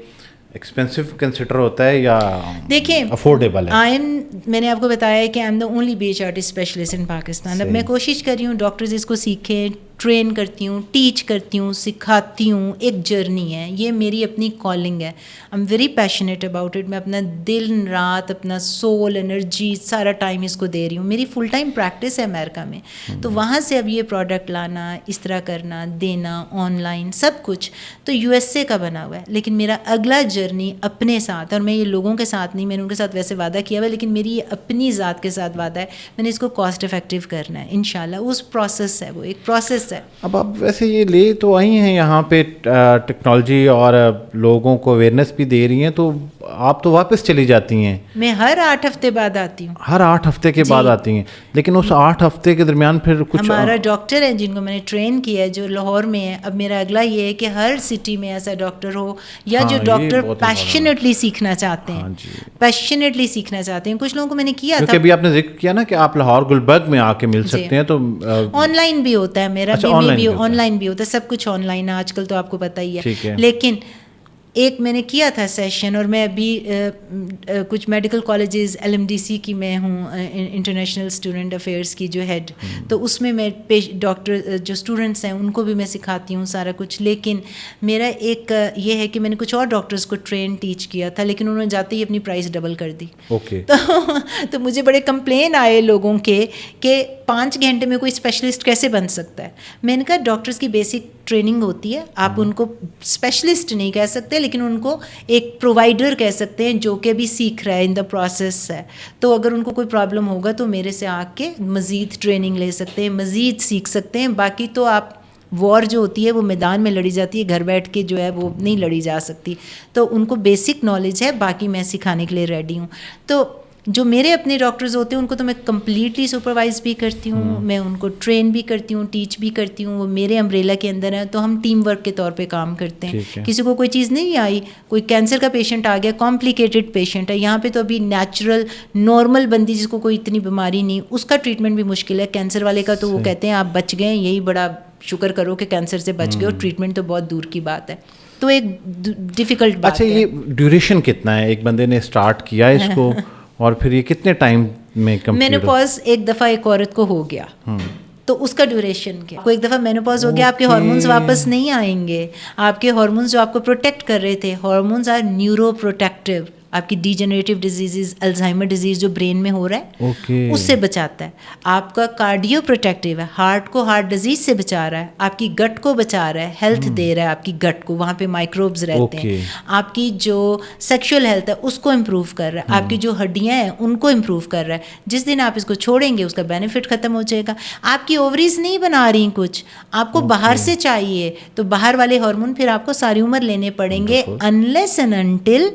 [SPEAKER 2] ایکسپینسو کنسیڈر ہوتا ہے یا
[SPEAKER 1] دیکھیں
[SPEAKER 2] افورڈیبل ہے؟
[SPEAKER 1] میں نے آپ کو بتایا ہے کہ I am the only BHRT specialist in Pakistan. اب میں کوشش کر رہی ہوں ڈاکٹرز اس کو سیکھیں, ٹرین کرتی ہوں, ٹیچ کرتی ہوں, سکھاتی ہوں. ایک جرنی ہے, یہ میری اپنی کالنگ ہے. I am very passionate about it. میں اپنا دل رات, اپنا سول, انرجی, سارا ٹائم اس کو دے رہی ہوں. میری فل ٹائم پریکٹس ہے امریکہ میں, تو وہاں سے اب یہ پروڈکٹ لانا, اس طرح کرنا, دینا, آن لائن سب کچھ تو USA کا بنا ہوا ہے. لیکن میرا اگلا جرنی اپنے ساتھ, اور میں یہ لوگوں کے ساتھ نہیں, میں نے ان کے ساتھ ویسے وعدہ کیا ہوا ہے, لیکن میری یہ اپنی ذات کے ساتھ وعدہ ہے, میں نے اس کو کاسٹ افیکٹو کرنا ہے انشاءاللہ. اس پروسیس ہے, وہ ایک پروسیس ہے.
[SPEAKER 2] اب آپ ویسے یہ لے تو آئی ہیں یہاں پہ ٹیکنالوجی اور لوگوں کو اویئرنیس بھی دے رہی ہیں, تو آپ تو واپس چلی جاتی ہیں.
[SPEAKER 1] میں ہر 8 ہفتے بعد آتی ہوں.
[SPEAKER 2] ہر 8 ہفتے کے بعد آتی ہیں, لیکن اس 8 ہفتے کے درمیان پھر کچھ
[SPEAKER 1] ہمارا ڈاکٹر ہیں جن کو میں نے ٹرین کیا ہے جو لاہور میں ہے. اب میرا اگلا یہ ہے کہ ہر سٹی میں ایسا ڈاکٹر ہو, یا جو ڈاکٹر پیشنیٹلی سیکھنا چاہتے ہیں, پیشنیٹلی سیکھنا چاہتے ہیں. کچھ لوگوں کو میں نے کیا تھا,
[SPEAKER 2] ابھی آپ نے ذکر کیا نا کہ آپ لاہور گلبرگ میں آ کے مل سکتے ہیں, تو
[SPEAKER 1] آن لائن بھی ہوتا ہے میرا, بھی آن لائن بھی ہوتا ہے, سب کچھ آن لائن ہے آج کل, تو آپ کو پتہ ہی ہے. لیکن ایک میں نے کیا تھا سیشن, اور میں ابھی کچھ میڈیکل کالجز LMDC کی میں ہوں, انٹرنیشنل اسٹوڈنٹ افیئرس کی جو ہیڈ, تو اس میں ڈاکٹر جو اسٹوڈنٹس ہیں ان کو بھی میں سکھاتی ہوں سارا کچھ. لیکن میرا ایک یہ ہے کہ میں نے کچھ اور ڈاکٹرس کو ٹرین ٹیچ کیا تھا, لیکن انہوں نے جاتے ہی اپنی پرائز ڈبل کر دی. تو مجھے بڑے کمپلین آئے لوگوں کے کہ 5 گھنٹے میں کوئی اسپیشلسٹ کیسے بن سکتا ہے. میں نے کہا ڈاکٹرس کی بیسک ٹریننگ ہوتی ہے, آپ ان کو اسپیشلسٹ نہیں کہہ سکتے, لیکن ان کو ایک پرووائڈر کہہ سکتے ہیں جو کہ ابھی سیکھ رہا ہے, ان دا پروسیس ہے. تو اگر ان کو کوئی پرابلم ہوگا تو میرے سے آ کے مزید ٹریننگ لے سکتے ہیں, مزید سیکھ سکتے ہیں. باقی تو آپ وار جو ہوتی ہے وہ میدان میں لڑی جاتی ہے, گھر بیٹھ کے جو ہے وہ نہیں لڑی جا سکتی. تو ان کو بیسک نالج ہے, باقی میں سکھانے کے لیے ریڈی ہوں. تو جو میرے اپنے ڈاکٹرز ہوتے ہیں ان کو تو میں کمپلیٹلی سپروائز بھی کرتی ہوں, میں ان کو ٹرین بھی کرتی ہوں, ٹیچ بھی کرتی ہوں. وہ میرے امبریلا کے اندر ہیں, تو ہم ٹیم ورک کے طور پہ کام کرتے ہیں. کسی کو کوئی چیز نہیں آئی, کوئی کینسر کا پیشنٹ آ گیا, کمپلیکیٹڈ پیشنٹ ہے, یہاں پہ تو ابھی نیچرل نارمل بندی جس کو کوئی اتنی بیماری نہیں, اس کا ٹریٹمنٹ بھی مشکل ہے. کینسر والے کا تو وہ کہتے ہیں آپ بچ گئے, یہی بڑا شکر کرو کہ کینسر سے بچ گئے, اور ٹریٹمنٹ تو بہت دور کی بات ہے. تو ایک ڈیفیکلٹ بات
[SPEAKER 2] اچھا یہ ڈیوریشن کتنا ہے؟ ایک بندے نے اسٹارٹ کیا اس کو اور پھر یہ کتنے ٹائم میں کمپلیٹ؟
[SPEAKER 1] مینوپاز ایک دفعہ ایک عورت کو ہو گیا تو اس کا ڈیوریشن کیا؟ آپ کو ایک دفعہ مینوپاز ہو گیا، آپ کے ہارمونز واپس نہیں آئیں گے. آپ کے ہارمونز جو آپ کو پروٹیکٹ کر رہے تھے، ہارمونز آر نیورو پروٹیکٹیو. آپ کی ڈیجنریٹیو ڈیزیزز، الزائمر ڈیزیز جو برین میں ہو رہا ہے اس سے بچاتا ہے. آپ کا کارڈیو پروٹیکٹیو ہے، ہارٹ کو ہارٹ ڈیزیز سے بچا رہا ہے. آپ کی گٹ کو بچا رہا ہے، ہیلتھ دے رہا ہے آپ کی گٹ کو، وہاں پہ مائکروبز رہتے ہیں. آپ کی جو سیکشول ہیلتھ ہے اس کو امپروو کر رہا ہے. آپ کی جو ہڈیاں ہیں ان کو امپروو کر رہا ہے. جس دن آپ اس کو چھوڑیں گے اس کا بینیفٹ ختم ہو جائے گا. آپ کی اووریز نہیں بنا رہی کچھ، آپ کو باہر سے چاہیے، تو باہر والے ہارمون پھر آپ کو ساری عمر لینے پڑیں گے، انلیس اینڈ انٹل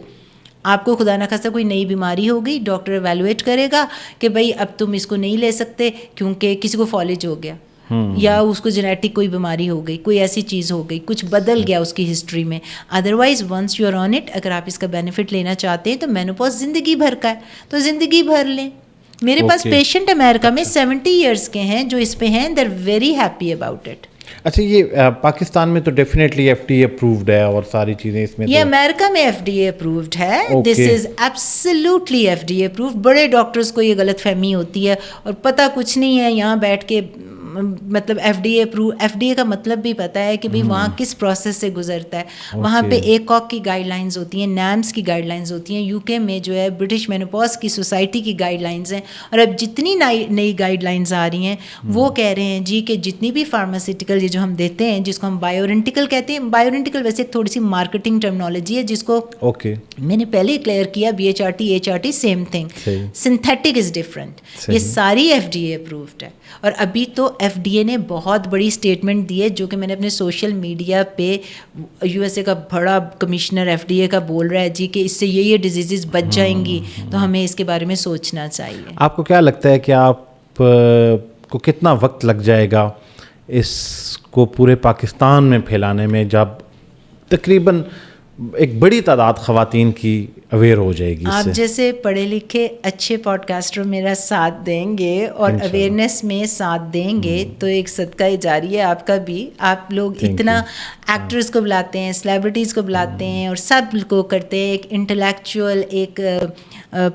[SPEAKER 1] آپ کو خدا نہ خواستہ کوئی نئی بیماری ہو گئی. ڈاکٹر ایویلویٹ کرے گا کہ بھائی اب تم اس کو نہیں لے سکتے کیونکہ کسی کو فالج ہو گیا یا اس کو جینیٹک کوئی بیماری ہو گئی، کوئی ایسی چیز ہو گئی، کچھ بدل گیا اس کی ہسٹری میں. Otherwise once you are on it, اگر آپ اس کا بینیفٹ لینا چاہتے ہیں تو مینوپاز زندگی بھر کا ہے تو زندگی بھر لیں. میرے پاس پیشنٹ امریکہ میں 70 ایئرس کے ہیں جو اس پہ ہیں، they are very happy about it.
[SPEAKER 2] اچھا یہ پاکستان میں تو definitely F D A approved ہے اور ساری چیزیں اس میں،
[SPEAKER 1] یہ امریکہ میں ایف ڈی اے اپرووڈ ہے. This is absolutely F D A approved. بڑے ڈاکٹرز کو یہ غلط فہمی ہوتی ہے اور پتہ کچھ نہیں ہے یہاں بیٹھ کے، مطلب F D A approve, F D A کا مطلب بھی پتہ ہے کہ بھئی وہاں کس پروسیس سے گزرتا ہے. وہاں پہ ایکوک کی گائیڈ لائنز ہوتی ہیں، نیمس کی گائیڈ لائنز ہوتی ہیں. یو کے میں جو ہے برٹش مینوپاز کی سوسائٹی کی گائیڈ لائنز ہیں. اور اب جتنی نئی گائیڈ لائنز آ رہی ہیں وہ کہہ رہے ہیں جی کہ جتنی بھی فارماسیوٹیکل یہ جو ہم دیتے ہیں جس کو ہم بایورنٹیکل کہتے ہیں، بایورنٹیکل ویسے ایک تھوڑی سی مارکیٹنگ ٹرمنالوجی ہے جس کو میں نے پہلے ہی کلیئر کیا، B H R T, H R T same thing, synthetic is different. یہ ساری ایف ڈی اے اپرووڈ ہے. اور ابھی تو ایف ڈی اے نے بہت بڑی اسٹیٹمنٹ دی ہے جو کہ میں نے اپنے سوشل میڈیا پہ، یو ایس اے کا بڑا کمشنر ایف ڈی اے کا بول رہا ہے جی کہ اس سے یہ ڈیزیزز بچ جائیں گی، تو ہمیں اس کے بارے میں سوچنا چاہیے.
[SPEAKER 2] آپ کو کیا لگتا ہے کہ آپ کو کتنا وقت لگ جائے گا اس کو پورے پاکستان میں پھیلانے میں، جب تقریباً ایک بڑی تعداد خواتین کی اویئر ہو جائے گی؟
[SPEAKER 1] آپ جیسے پڑھے لکھے اچھے پوڈ کاسٹر میرا ساتھ دیں گے اور اویئرنیس میں ساتھ دیں گے تو ایک صدقہ جاری ہے آپ کا بھی. آپ لوگ اتنا ایکٹرز کو بلاتے ہیں، سیلیبریٹیز کو بلاتے ہیں اور سب کو کرتے ہیں، ایک انٹلیکچوئل، ایک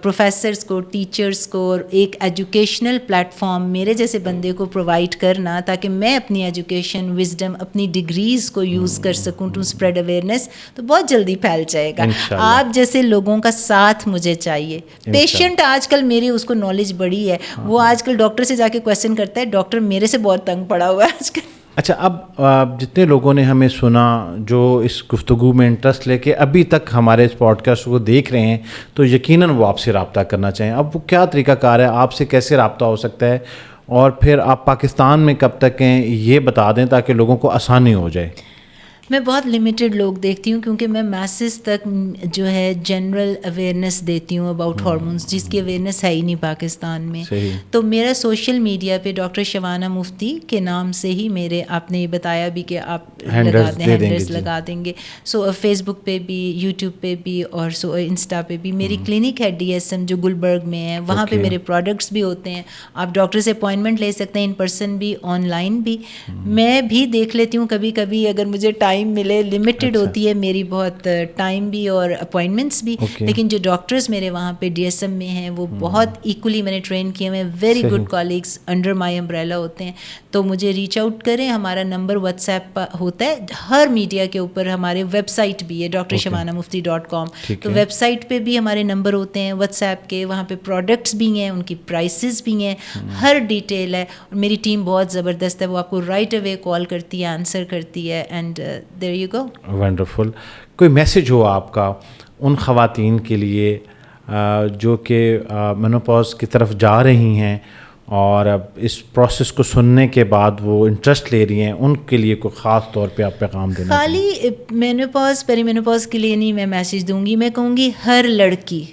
[SPEAKER 1] پروفیسرز کو، ٹیچرز کو، اور ایک ایجوکیشنل پلیٹ فارم میرے جیسے بندے کو پرووائڈ کرنا تاکہ میں اپنی ایجوکیشن، وزڈم، اپنی ڈگریز کو یوز کر سکوں ٹو اسپریڈ اویئرنیس، تو بہت جلدی پھیل جائے گا. آپ جیسے لوگوں کا ساتھ مجھے چاہیے. پیشنٹ آج کل میری اس کو نالج بڑی ہے، وہ آج کل ڈاکٹر سے جا کے کویسچن کرتا ہے، ڈاکٹر میرے سے بہت تنگ پڑا ہوا ہے آج کل.
[SPEAKER 2] اچھا اب جتنے لوگوں نے ہمیں سنا جو اس گفتگو میں انٹرسٹ لے کے ابھی تک ہمارے اس پوڈ کاسٹ کو دیکھ رہے ہیں تو یقیناً وہ آپ سے رابطہ کرنا چاہیں. اب وہ کیا طریقہ کار ہے، آپ سے کیسے رابطہ ہو سکتا ہے، اور پھر آپ پاکستان میں کب تک ہیں یہ بتا دیں تاکہ لوگوں کو آسانی ہو جائے.
[SPEAKER 1] میں بہت لمیٹڈ لوگ دیکھتی ہوں کیونکہ میں میسز تک جو ہے جنرل اویئرنیس دیتی ہوں اباؤٹ ہارمونس، جس کی اویئرنیس ہے ہی نہیں پاکستان میں. تو میرا سوشل میڈیا پہ ڈاکٹر شبانہ مفتی کے نام سے ہی میرے، آپ نے بتایا بھی کہ آپ لگا دیں، ہینڈلز لگا دیں گے. سو فیس بک پہ بھی، یوٹیوب پہ بھی، اور سو انسٹا پہ بھی. میری کلینک ہے ڈی ایس ایم جو گلبرگ میں ہے، وہاں پہ میرے پروڈکٹس بھی ہوتے ہیں. آپ ڈاکٹر سے اپوائنٹمنٹ لے سکتے ہیں، ان پرسن بھی، آن لائن بھی. میں بھی دیکھ لیتی ہوں کبھی کبھی اگر مجھے ٹائم ملے. لمیٹڈ ہوتی ہے میری بہت ٹائم بھی اور اپوائنٹمنٹس بھی، لیکن جو ڈاکٹرز میرے وہاں پہ ڈی ایس ایم میں ہیں وہ بہت ایکولی میں نے ٹرین کیے ہوئے، very good colleagues under my umbrella ہوتے ہیں. تو مجھے ریچ آؤٹ کریں. ہمارا نمبر واٹس ایپ ہوتا ہے ہر میڈیا کے اوپر. ہمارے ویب سائٹ بھی ہے drshbanamufti.com، تو ویب سائٹ پہ بھی ہمارے نمبر ہوتے ہیں واٹس ایپ کے. وہاں پہ پروڈکٹس بھی ہیں، ان کی پرائسز بھی ہیں، ہر ڈیٹیل ہے. اور میری ٹیم بہت زبردست ہے، وہ آپ کو رائٹ اوے کال کرتی ہے، آنسر کرتی ہے. And there you go.
[SPEAKER 2] Wonderful. کوئی میسج ہو آپ کا ان خواتین کے لیے جو کہ مینوپاز کی طرف جا رہی ہیں اور اب اس پروسیس کو سننے کے بعد وہ انٹرسٹ لے رہی ہیں، ان کے لیے کوئی خاص طور پہ آپ پیغام دینا؟
[SPEAKER 1] خالی مینوپاز، پیری مینوپاز کے لیے نہیں میں میسج دوں گی. میں کہوں گی ہر لڑکی،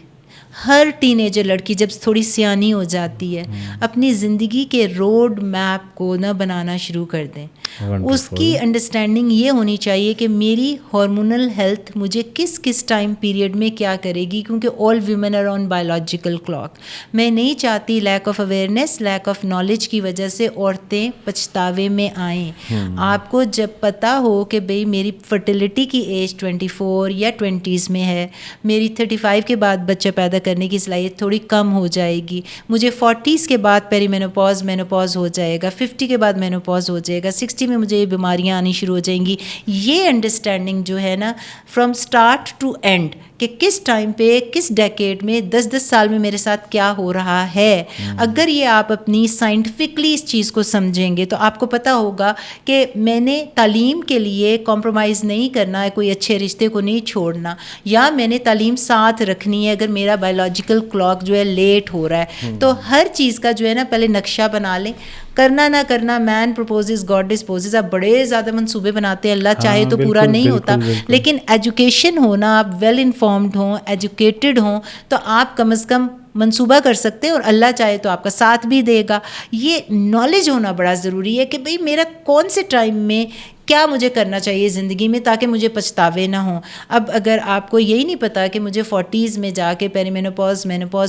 [SPEAKER 1] ہر ٹین ایجر لڑکی جب تھوڑی سیانی ہو جاتی ہے، اپنی زندگی کے روڈ میپ کو نہ بنانا شروع کر دیں. اس کی انڈرسٹینڈنگ یہ ہونی چاہیے کہ میری ہارمونل ہیلتھ مجھے کس کس ٹائم پیریڈ میں کیا کرے گی، کیونکہ all women are on biological clock. میں نہیں چاہتی lack of awareness, lack of knowledge کی وجہ سے عورتیں پچھتاوے میں آئیں. آپ کو جب پتہ ہو کہ بھئی میری فرٹیلیٹی کی ایج 24 یا 20s میں ہے، میری 35 کے بعد بچہ پیدا کرنے کی صلاحیت تھوڑی کم ہو جائے گی، مجھے 40s کے بعد پیری مینوپاز ہو جائے گا، 50 کے بعد مینوپاز ہو جائے گا، 60 میں مجھے یہ بیماریاں آنی شروع ہو جائیں گی. یہ انڈرسٹینڈنگ جو ہے نا فرام اسٹارٹ ٹو اینڈ، کہ کس ٹائم پہ کس ڈیکیڈ میں 10 سال میں میرے ساتھ کیا ہو رہا ہے، اگر یہ آپ اپنی سائنٹیفکلی اس چیز کو سمجھیں گے تو آپ کو پتہ ہوگا کہ میں نے تعلیم کے لیے کمپرومائز نہیں کرنا ہے، کوئی اچھے رشتے کو نہیں چھوڑنا، یا میں نے تعلیم ساتھ رکھنی ہے اگر میرا بایولوجیکل کلاک جو ہے لیٹ ہو رہا ہے. تو ہر چیز کا جو ہے نا پہلے نقشہ بنا لیں. کرنا نہ کرنا، مین پرپوزز گاڈ ڈسپوزز. آپ بڑے زیادہ منصوبے بناتے ہیں، اللہ چاہے تو پورا نہیں ہوتا، لیکن ایجوکیشن ہونا، آپ ویل انفارمڈ ہوں، ایجوکیٹڈ ہوں، تو آپ کم از کم منصوبہ کر سکتے ہیں اور اللہ چاہے تو آپ کا ساتھ بھی دے گا. یہ نالج ہونا بڑا ضروری ہے کہ بھئی میرا کون سے ٹائم میں کیا مجھے کرنا چاہیے زندگی میں تاکہ مجھے پچھتاوے نہ ہوں. اب اگر آپ کو یہی نہیں پتا کہ مجھے 40s میں جا کے پیری مینوپاز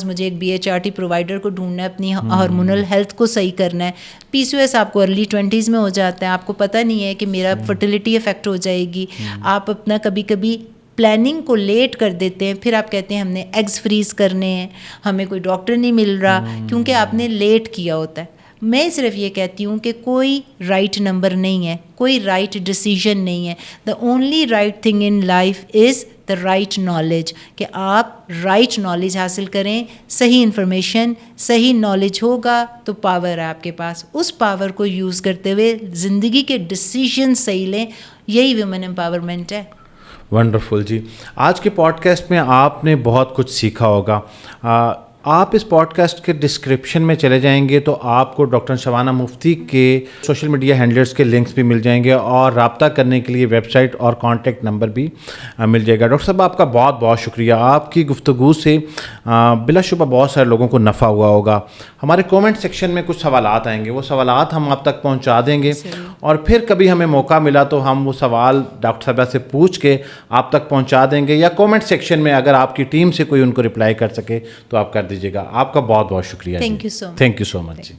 [SPEAKER 1] مجھے ایک BHRT پرووائڈر کو ڈھونڈنا ہے، اپنی ہارمونل ہیلتھ کو صحیح کرنا ہے، PCOS آپ کو ارلی 20s میں ہو جاتا ہے، آپ کو پتہ نہیں ہے کہ میرا فرٹیلیٹی افیکٹ ہو جائے گی. آپ اپنا کبھی کبھی پلاننگ کو لیٹ کر دیتے ہیں، پھر آپ کہتے ہیں ہم نے ایگز فریز کرنے ہیں، ہمیں کوئی ڈاکٹر نہیں مل رہا کیونکہ آپ نے لیٹ کیا ہوتا ہے. میں صرف یہ کہتی ہوں کہ کوئی رائٹ نمبر نہیں ہے، کوئی رائٹ ڈیسیژن نہیں ہے. The only right thing in life is the right knowledge, کہ آپ رائٹ نالج حاصل کریں، صحیح انفارمیشن، صحیح نالج ہوگا تو پاور ہے آپ کے پاس. اس پاور کو یوز کرتے ہوئے زندگی کے ڈیسیژن صحیح لیں. یہی ویمن امپاورمنٹ ہے.
[SPEAKER 2] ونڈرفل جی. آج کے پوڈ کاسٹ میں آپ نے بہت کچھ سیکھا ہوگا. آپ اس پوڈ کاسٹ کے ڈسکرپشن میں چلے جائیں گے تو آپ کو ڈاکٹر شبانہ مفتی کے سوشل میڈیا ہینڈلرز کے لنکس بھی مل جائیں گے اور رابطہ کرنے کے لیے ویب سائٹ اور کانٹیکٹ نمبر بھی مل جائے گا. ڈاکٹر صاحب آپ کا بہت بہت شکریہ. آپ کی گفتگو سے بلا شبہ بہت سارے لوگوں کو نفع ہوا ہوگا. ہمارے کومنٹ سیکشن میں کچھ سوالات آئیں گے، وہ سوالات ہم آپ تک پہنچا دیں گے، اور پھر کبھی ہمیں موقع ملا تو ہم وہ سوال ڈاکٹر صاحبہ سے پوچھ کے آپ تک پہنچا دیں گے، یا کومنٹ سیکشن میں اگر آپ کی ٹیم سے کوئی ان کو رپلائی کر سکے تو آپ کر دیجیے گا. آپ کا بہت بہت شکریہ.
[SPEAKER 1] Thank you so much.
[SPEAKER 2] Thank you so much.